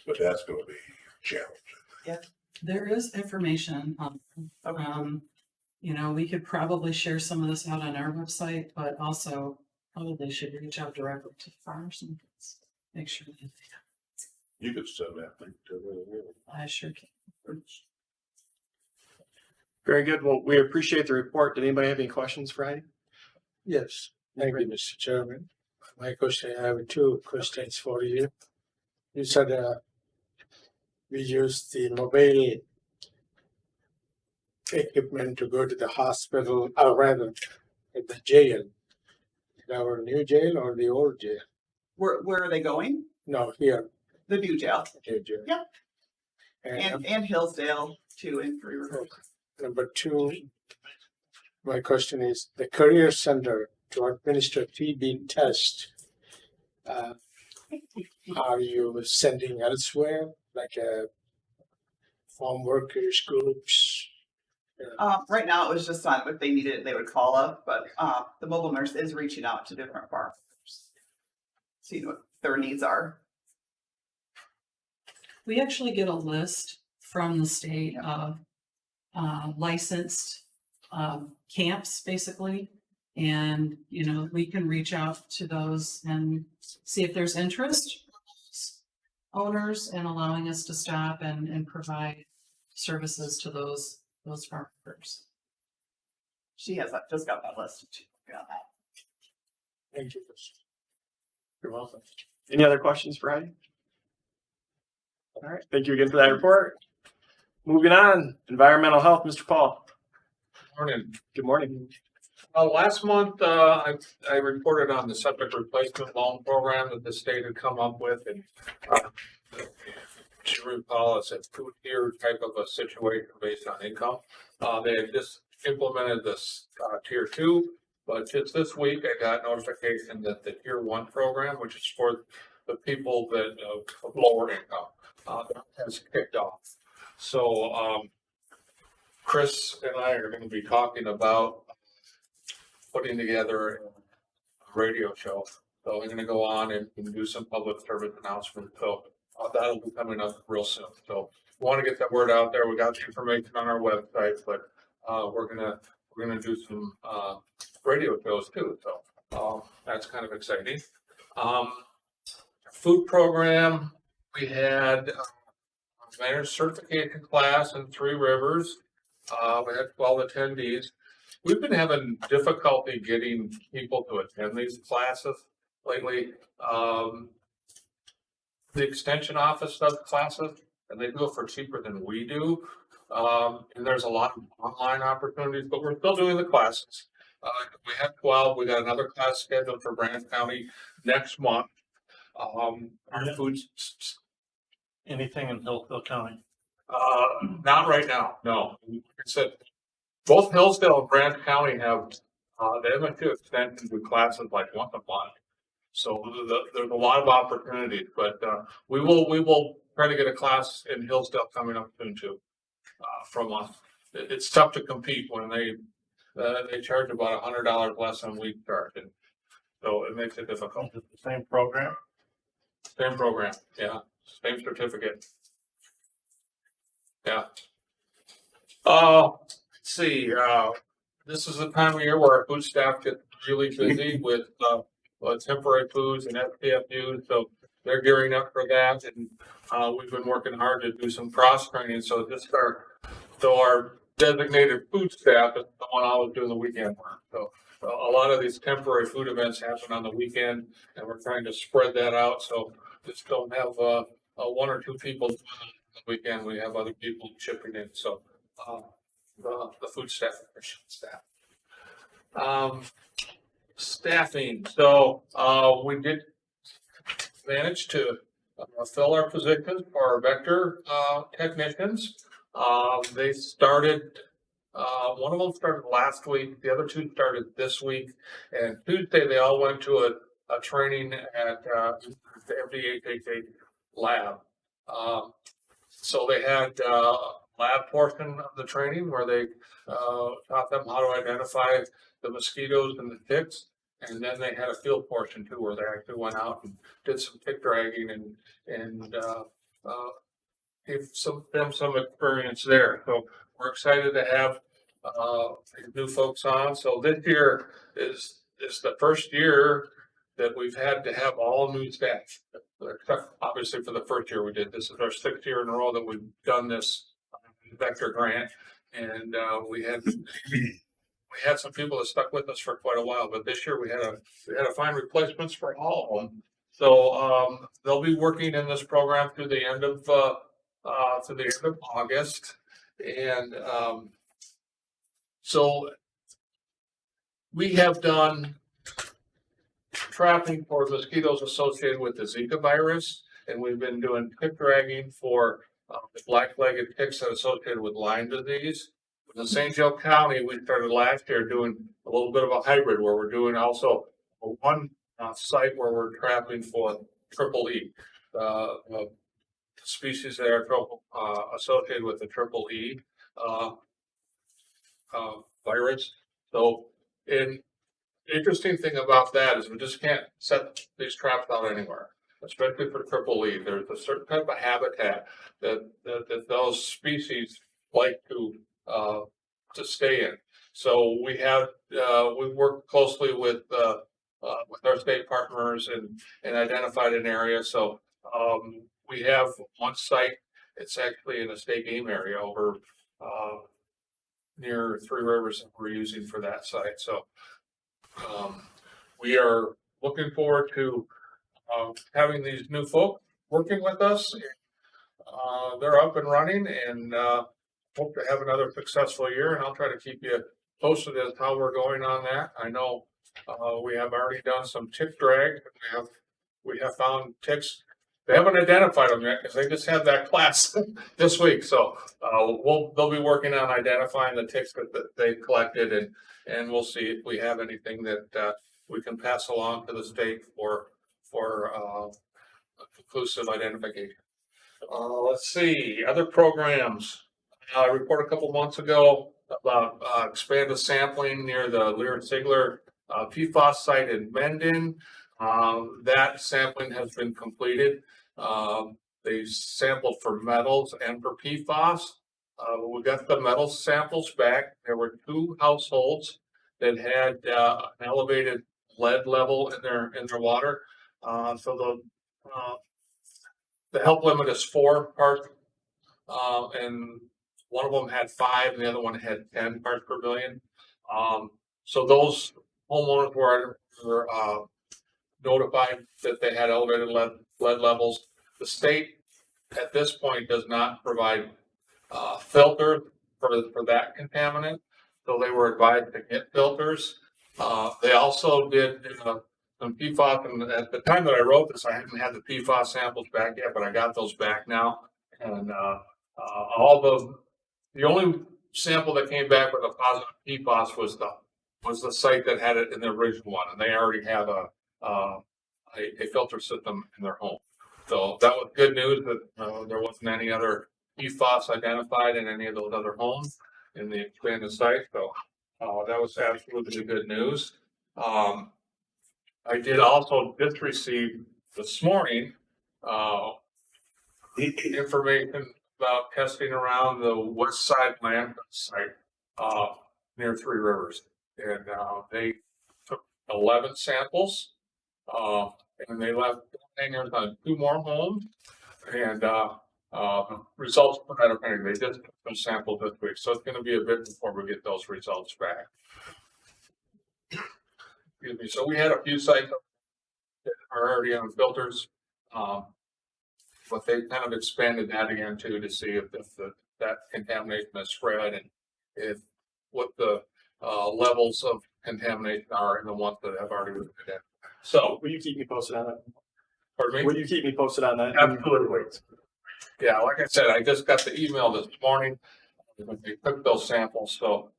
But that's gonna be challenging. There is information we could probably share some of this out on our website, but also probably should reach out directly to farmers and make sure that You could send that link to them. I sure can. Very good. Well, we appreciate the report. Did anybody have any questions for Heidi? Yes, thank you, Mr. Chairman. My question, I have two questions for you. You said we use the mobile equipment to go to the hospital, or rather, at the jail. Our new jail or the old jail? Where are they going? No, here, The new jail. new jail. Yep. And And Hillsdale, 2 and 3 Rivers. number two, my question is, the career center to administer TB test, are you sending elsewhere, like farm workers groups? Right now, it was just on, if they needed it, they would call up, but the mobile nurse is reaching out to different farmers. See what their needs are. We actually get a list from the state of licensed camps, basically. And, we can reach out to those and see if there's interest owners in allowing us to stop and provide services to those farmers. She has just got that list. She's working on that. Thank you. You're welcome. Any other questions for Heidi? All right. Thank you again for that report. Moving on, environmental health, Mr. Paul. Morning. Good morning. Last month, I reported on the septic replacement loan program that the state had come up with, and to recall, it's a two-tier type of a situation based on income. They had just implemented this tier 2, but just this week I got notification that the tier 1 program, which is for the people that of lower income, has kicked off. So Chris and I are going to be talking about putting together a radio show. So we're going to go on and do some public service announcements. So that'll be coming up real soon. So we want to get that word out there. We got the information on our website, but we're gonna do some radio shows too. So that's kind of exciting. Food program, we had a manager certification class in 3 Rivers. We had 12 attendees. We've been having difficulty getting people to attend these classes lately. The extension office does classes and they do it for cheaper than we do. And there's a lot of online opportunities, but we're still doing the classes. We have 12. We got another class scheduled for Brant County next month. Our foods. Anything in Hillsdale County? Not right now, no. Like I said, both Hillsdale and Brant County have, the MSU extension do classes like once a month. So there's a lot of opportunities, but, we will try to get a class in Hillsdale coming up soon too, from us. It's tough to compete when they charge about $100 less than we charge, and so it makes it difficult. Is it the same program? Same program, yeah, same certificate. Yeah. Let's see, this is the time of year where our food staff get really busy with temporary foods and SPFUs. So they're gearing up for that, and we've been working hard to do some cross training. So our designated food staff is the one always doing the weekend work. So a lot of these temporary food events happen on the weekend, and we're trying to spread that out. So just don't have one or two people doing it on the weekend. We have other people chipping in. So the food staff, staffing. So we did manage to fill our positions for our vector technicians. They started, one of them started last week, the other two started this week, and Tuesday they all went to a training at the FDHHA lab. So they had a lab portion of the training where they taught them how to identify the mosquitoes and the ticks. And then they had a field portion too, where they actually went out and did some tick dragging and gave them some experience there. So we're excited to have new folks on. So this year is the first year that we've had to have all new staff. Except obviously for the first year we did. This is our 6th year in a row that we've done this vector grant, and we had some people that stuck with us for quite a while, but this year we had to find replacements for all of them. So they'll be working in this program through the end of August, and so we have done trapping for mosquitoes associated with the Zika virus, and we've been doing tick dragging for the black-legged ticks that are associated with Lyme disease. In St. Joe County, we started last year doing a little bit of a hybrid where we're doing also one site where we're trapping for triple E, species that are associated with the triple E virus. So, the interesting thing about that is we just can't set these traps out anywhere, especially for triple E. There's a certain type of habitat that those species like to stay in. So we worked closely with our state partners and identified an area. So we have one site. It's actually in a state game area over near Three Rivers that we're using for that site. So we are looking forward to having these new folk working with us. They're up and running, and hope to have another successful year, and I'll try to keep you posted as how we're going on that. I know we have already done some tick drag. We have found ticks. They haven't identified them yet because they just had that class this week. So they'll be working on identifying the ticks that they collected, and we'll see if we have anything that we can pass along to the state for conclusive identification. Let's see, other programs. I reported a couple months ago about expanded sampling near the Lear Sigler PFAS site in Mendon. That sampling has been completed. They sampled for metals and for PFAS. We got the metal samples back. There were 2 households that had an elevated lead level in their water. So the help limit is 4 parts, and one of them had 5, and the other one had 10 parts per billion. So those homeowners were notified that they had elevated lead levels. The state at this point does not provide filter for that contaminant, so they were advised to get filters. They also did some PFAS, and at the time that I wrote this, I hadn't had the PFAS samples back yet, but I got those back now. And the only sample that came back with a positive PFAS was the site that had it in the original one, and they already have a filter system in their home. So that was good news that there wasn't any other PFAS identified in any of those other homes in the expanded site. So that was absolutely good news. I did also just receive this morning information about testing around the west side landfill site near Three Rivers, and they took 11 samples And they left hangers on 2 more homes. And, results for that are, they just took some samples this week, so it's gonna be a bit before we get those results back. Excuse me, so we had a few sites that are already on filters. But they kind of expanded that again too, to see if that contamination has spread and if what the levels of contamination are in the ones that have already been in. So, Will you keep me posted on that? pardon me? Will you keep me posted on that? Absolutely. Yeah, like I said, I just got the email this morning. They took those samples, so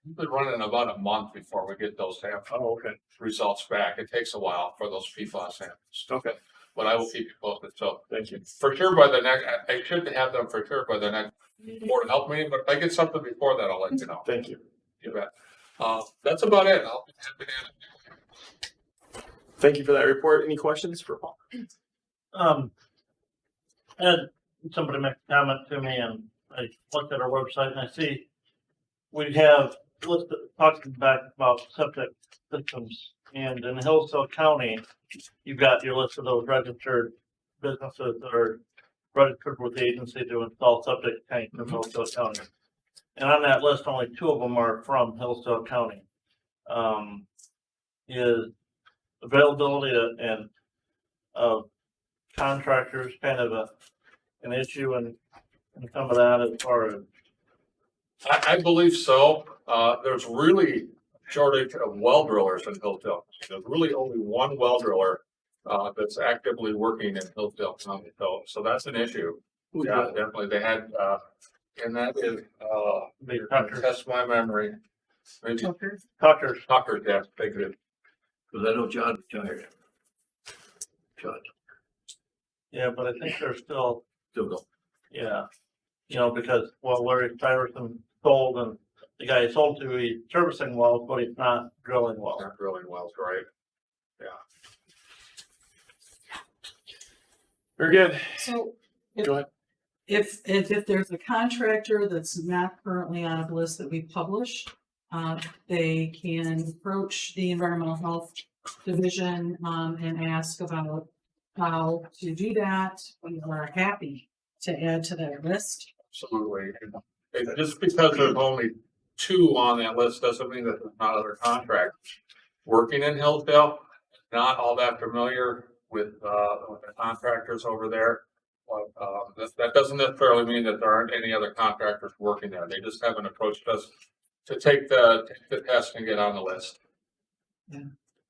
we've been running about a month before we get those sample Oh, okay. results results back. It takes a while for those PFAS samples. Okay. But I will keep you posted. So Thank you. for sure by the next, I should have them for sure by the next Board of Health meeting, but if I get something before that, I'll let you know. Thank you. You bet. That's about it. I'll be happy to. Thank you for that report. Any questions for Paul? And somebody made a comment to me and I looked at our website and I see we have listed, talking back about septic systems, and in Hillsdale County, you've got your list of those registered businesses that are registered with the agency to install septic tanks in Hillsdale County. And on that list, only 2 of them are from Hillsdale County. Is availability and of contractors kind of an issue and some of that as far as I believe so. There's really a shortage of well drillers in Hillsdale. There's really only 1 well driller that's actively working in Hillsdale County. So that's an issue. Who's Yeah, that? definitely. They had, and that is, the Tucker. test my memory. Maybe Tucker's. Tucker, yeah, they could. Cause I know John retired. John, Yeah, but I think they're still, still go. yeah, you know, because, well, Larry Tyverson sold and the guy he sold to, he's servicing wells, but he's not drilling wells. Not drilling wells, right? Very good. So Go ahead. if there's a contractor that's not currently on a list that we publish, they can approach the environmental health division, and ask about how to do that. We are happy to add to that list. Absolutely. And just because there's only 2 on that list doesn't mean that there's not other contractors working in Hillsdale. Not all that familiar with the contractors over there. But that doesn't necessarily mean that there aren't any other contractors working there. They just haven't approached us to take the test and get on the list.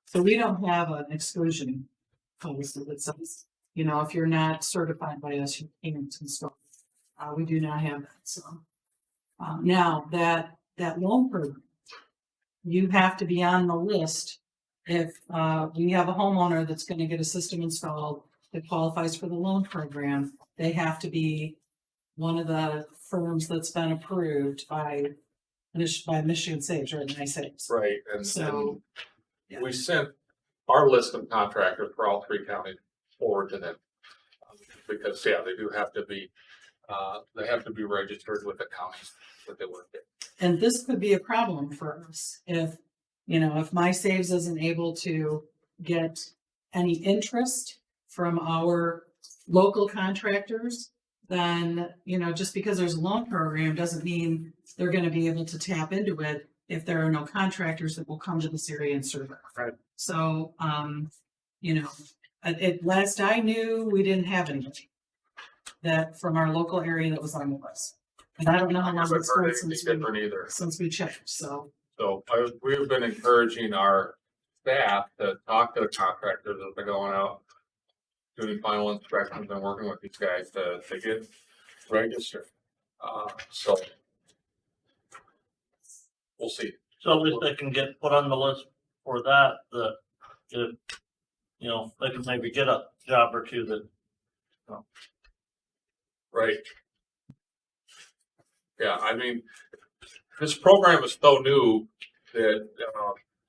So we don't have an exclusion policy that says, you know, if you're not certified by us, you can't install. We do not have that. So now that loan program, you have to be on the list. If we have a homeowner that's going to get a system installed that qualifies for the loan program, they have to be one of the firms that's been approved by Michigan Saves, right? NICE. Right, and So, we sent our list of contractors for all 3 counties forward to them. Because, yeah, they do have to be, they have to be registered with the counties that they work in. and this could be a problem for us if, you know, if My Saves isn't able to get any interest from our local contractors, then, you know, just because there's a loan program doesn't mean they're going to be able to tap into it if there are no contractors that will come to this area and serve it. Right. So, you know, last I knew, we didn't have anybody that from our local area that was on the list. And I don't know how I long haven't it's heard been anything different either. since we checked, so. So we've been encouraging our staff to talk to the contractors as they're going out, doing final inspections and working with these guys to get registered. So we'll see. So at least they can get put on the list for that, if, you know, they can maybe get a job or 2 that, Right. Yeah, I mean, this program is so new that,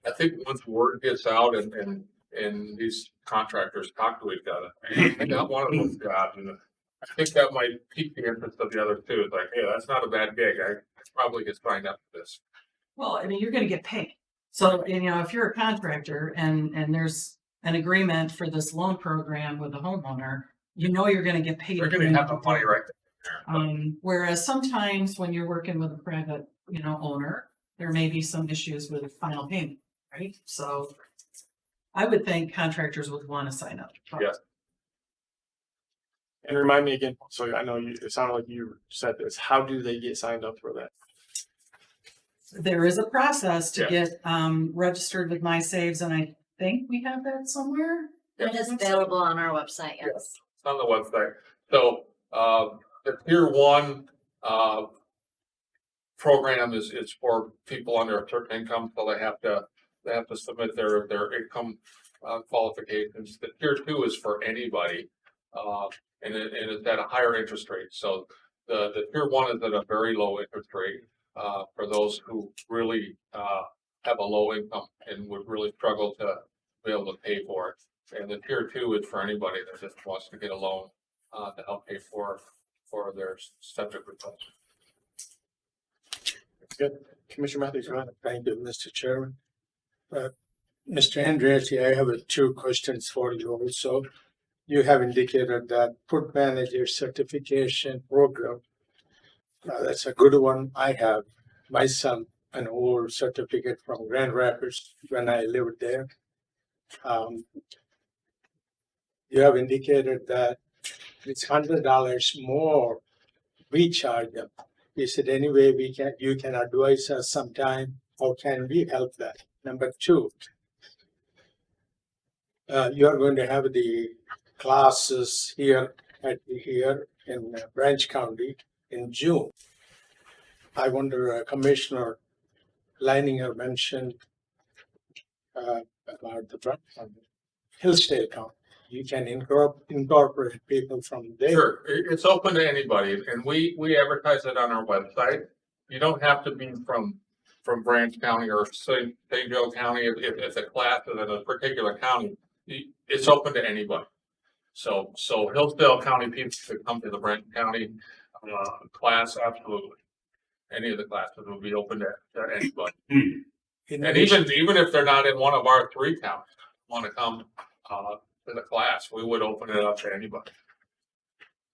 I think once word gets out and these contractors talk to each other, I got one of those jobs, and I think that might pique the interest of the other 2. It's like, hey, that's not a bad gig. I probably get signed up for this. Well, I mean, you're gonna get paid. So, you know, if you're a contractor and there's an agreement for this loan program with the homeowner, you know you're gonna get paid. They're at the gonna end have of the the money day. right there. Whereas sometimes when you're working with a private, owner, there may be some issues with the final payment, right? So I would think contractors would want to sign up. Yes. And remind me again, so I know it sounded like you said this, how do they get signed up for that? There is a process to Yeah. get registered with MySaves, and I think we have that somewhere. It is available on our website, yes. It's on the website. So, the tier one, program is for people under a certain income, so they have to submit their income, qualifications. The tier two is for anybody, and it's at a higher interest rate. So the tier one is at a very low interest rate, for those who really, have a low income and would really struggle to be able to pay for it. And the tier two is for anybody that just wants to get a loan, to help pay for their septic replacement. Good. Commissioner Matthews, go ahead. Thank you, Mr. Chairman. Mr. Andretti, I have two questions for you also. You have indicated that food manager certification program. That's a good one. I have myself an old certificate from Grand Rapids when I lived there. You have indicated that it's $100 more we charge them. Is it any way you can advise us sometime? How can we help that? Number two, you are going to have the classes here in Branch County in June. I wonder, Commissioner Leininger mentioned about the Hillsdale County. You can incorporate people from there. Sure, it's open to anybody, and we advertise it on our website. You don't have to be from Branch County or St. Joe County. If the class is in a particular county, it's open to anybody. So Hillsdale County people could come to the Branch County class, absolutely. Any of the classes will be open to anybody. And even if they're not in one of our 3 counties, want to come to the class, we would open it up to anybody.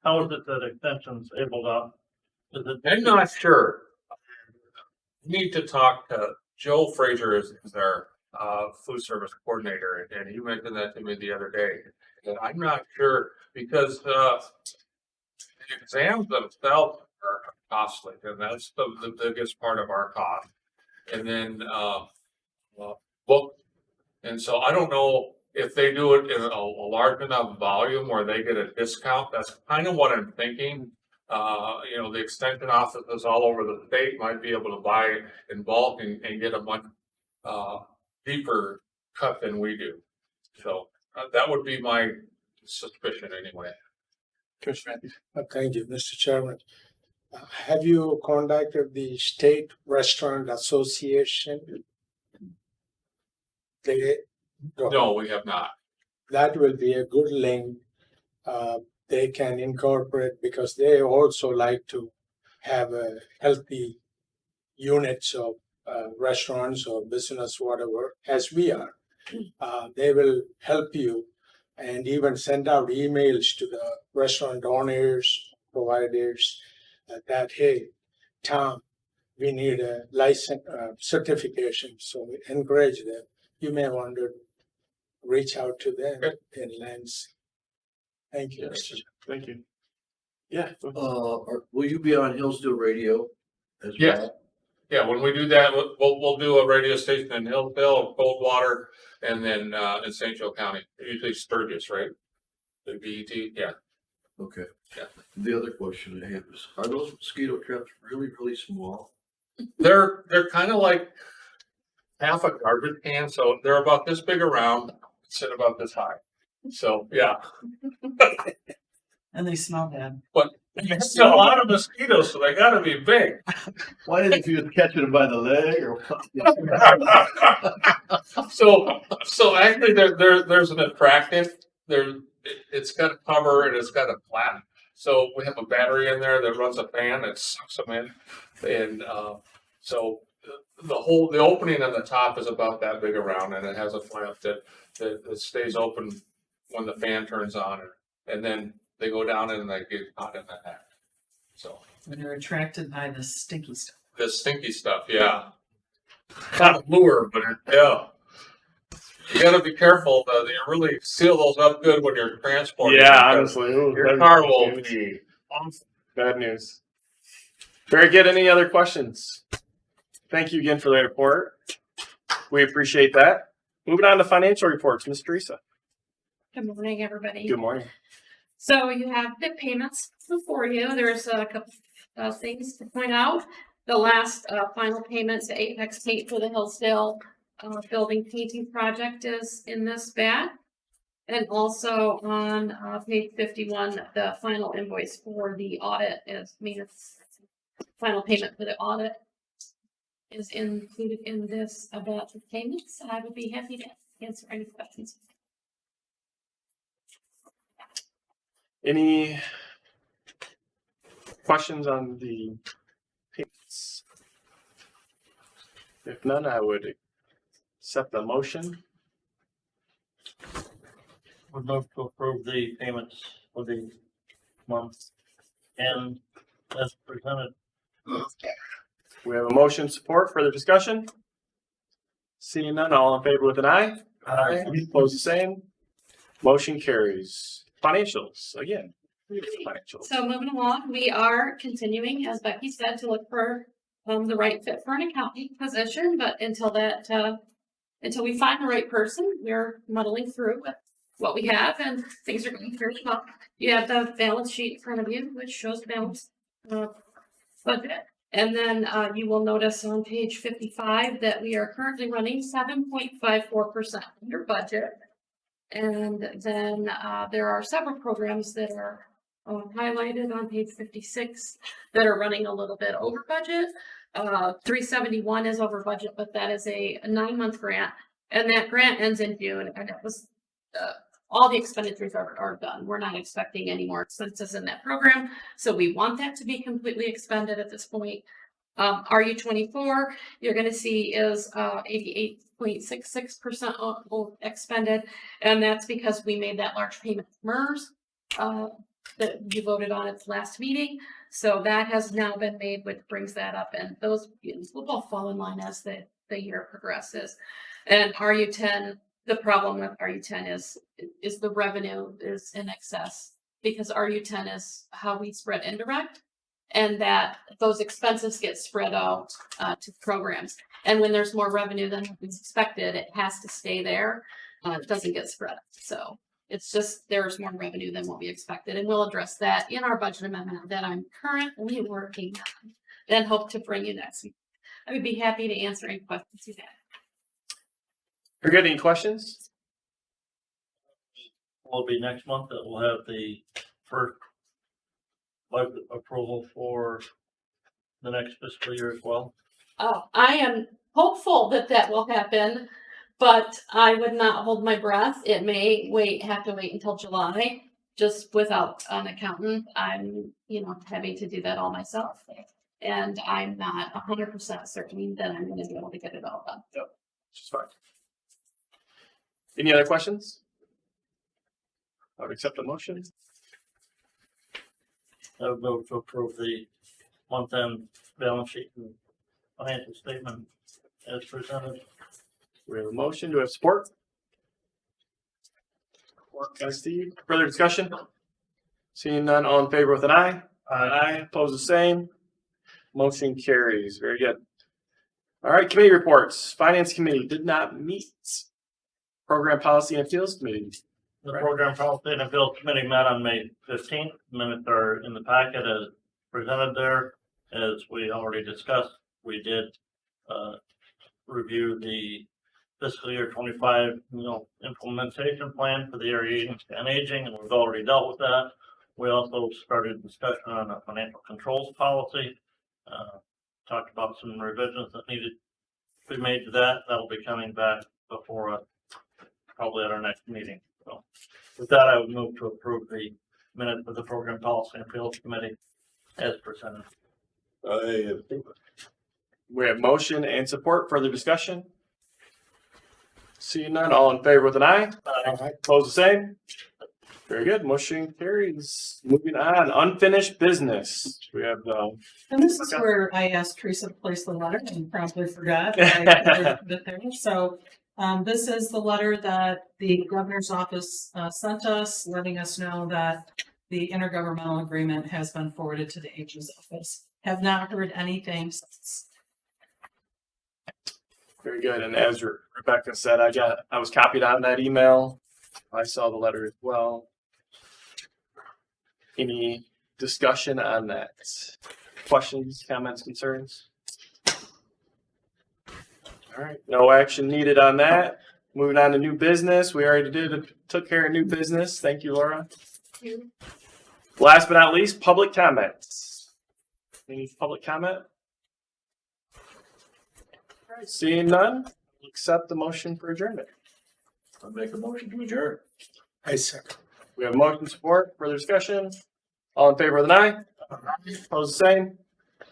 How is it that Extension's able to? Is it? I'm not sure. Need to talk to Joe Frazier is our food service coordinator, and he mentioned that to me the other day. And I'm not sure because the exams themselves are costly, and that's the biggest part of our cost. And then book, and so I don't know if they do it in a large enough volume where they get a discount. That's kind of what I'm thinking. The extension offices all over the state might be able to buy in bulk and get a much deeper cut than we do. So that would be my suspicion anyway. Commissioner Matthews. Thank you, Mr. Chairman. Have you contacted the State Restaurant Association? No, we have not. That will be a good link. They can incorporate because they also like to have a healthy units of restaurants or business, whatever, as we are. They will help you and even send out emails to the restaurant owners, providers, that, hey, Tom, we need a license certification. So we encourage them. You may want to reach out to them in Lens. Thank you. Thank you. Yeah. Will you be on Hillsdale Radio as Yes. well? Yeah, when we do that, we'll do a radio station in Hillsdale, Coldwater, and then in St. Joe County. Usually Sturgis, right? The BET, yeah. Okay. Yeah. The other question I have is, are those mosquito traps really, really small? They're kind of like half a garbage can, so they're about this big around, sit about this high. So yeah, And they smell bad. but it's a lot of mosquitoes, so they got to be big. Why didn't you just catch it by the leg or? So actually, there's an attractant. It's got a cover and it's got a flap. So we have a battery in there that runs a fan that sucks them in, and so the opening on the top is about that big around, and it has a flap that stays open when the fan turns on, and then they go down and they get hot in the neck. So When you're attracted by the stinky stuff. the stinky stuff, yeah. Kind of lure, but yeah. You gotta be careful, you really seal those up good when you're transporting. Yeah, because honestly. Ooh, Your bad car will news. be awful. Bad news. Very good. Any other questions? Thank you again for the report. We appreciate that. Moving on to financial reports, Ms. Teresa. Good morning, everybody. Good morning. So you have the payments before you. There's a couple of things to point out. The last final payment to Apex Paint for the Hillsdale building painting project is in this bat. And also on page 51, the final invoice for the audit is, final payment for the audit is included in this about the payments. I would be happy to answer any questions. Any questions on the payments? If none, I would accept the motion. Would move to approve the payments for the month and as presented. We have a motion support. Further discussion? Seeing none, all in favor with an eye? Aye. Opposed, the same. Motion carries. Financials, again. Financials. So moving along, we are continuing, as Becky said, to look for the right fit for an accounting position, but until we find the right person, we're muddling through with what we have, and things are going fairly well. You have the balance sheet in front of you, which shows the balance budget. And then you will notice on page 55 that we are currently running 7.54% under budget. And then there are several programs that are highlighted on page 56 that are running a little bit over budget. 371 is over budget, but that is a 9-month grant. And that grant ends in June, and it was all the expenditures are done. We're not expecting any more expenses in that program. So we want that to be completely expended at this point. RU24, you're going to see is 88.66% expended. And that's because we made that large payment to MERS that you voted on at the last meeting. So that has now been made, which brings that up. And those will both fall in line as the year progresses. And RU10, the problem with RU10 is the revenue is in excess because RU10 is how we spread indirect, and that those expenses get spread out to programs. And when there's more revenue than was expected, it has to stay there. It doesn't get spread out. So it's just there's more revenue than what we expected, and we'll address that in our budget amendment that I'm currently working on. And hope to bring you next week. I would be happy to answer any questions you have. Very good. Any questions? Will be next month that we'll have the first budget approval for the next fiscal year as well. Oh, I am hopeful that that will happen, but I would not hold my breath. It may have to wait until July, just without an accountant. I'm, having to do that all myself. And I'm not 100% certain that I'm going to be able to get it all done. Yep. Which is fine. Any other questions? I would accept the motion. I would move to approve the month-end balance sheet and financial statement as presented. We have a motion. Do we have support? Support by Steve. Further discussion? Seeing none, all in favor with an eye? Aye. Opposed, the same. Motion carries. Very good. All right, committee reports. Finance Committee did not meet. Program Policy and Appeals Committee. The Program Policy and Appeals Committee met on May 15th. Minutes are in the packet as presented there. As we already discussed, we did review the fiscal year 25 implementation plan for the area and aging, and we've already dealt with that. We also started discussion on a financial controls policy. Talked about some revisions that needed to be made to that. That'll be coming back before us, probably at our next meeting. So with that, I would move to approve the minutes of the Program Policy and Appeals Committee as presented. I approve it. We have motion and support. Further discussion? Seeing none, all in favor with an eye? Aye. Opposed, the same? Very good. Motion carries. Moving on, unfinished business. We have, And this is Okay. where I asked Teresa to place the letter and promptly forgot. I put it there. So, this is the letter that the governor's office, sent us, letting us know that the intergovernmental agreement has been forwarded to the AG's office. Have not heard anything since. very good. And as Rebecca said, I was copied on that email. I saw the letter as well. Any discussion on that? Questions, comments, concerns? All right, no action needed on that. Moving on to new business. We already took care of new business. Thank you, Laura. Last but not least, public comments. Any public comment? All right, seeing none, accept the motion for adjournment. I'll make a motion to adjourn. I second. We have motion support, further discussion. All in favor of the aye? Opposed, the same.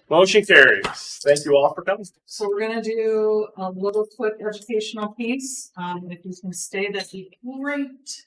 Motion carries. Thank you all for coming. So we're gonna do a little quick educational piece. If you can stay, that'd be great.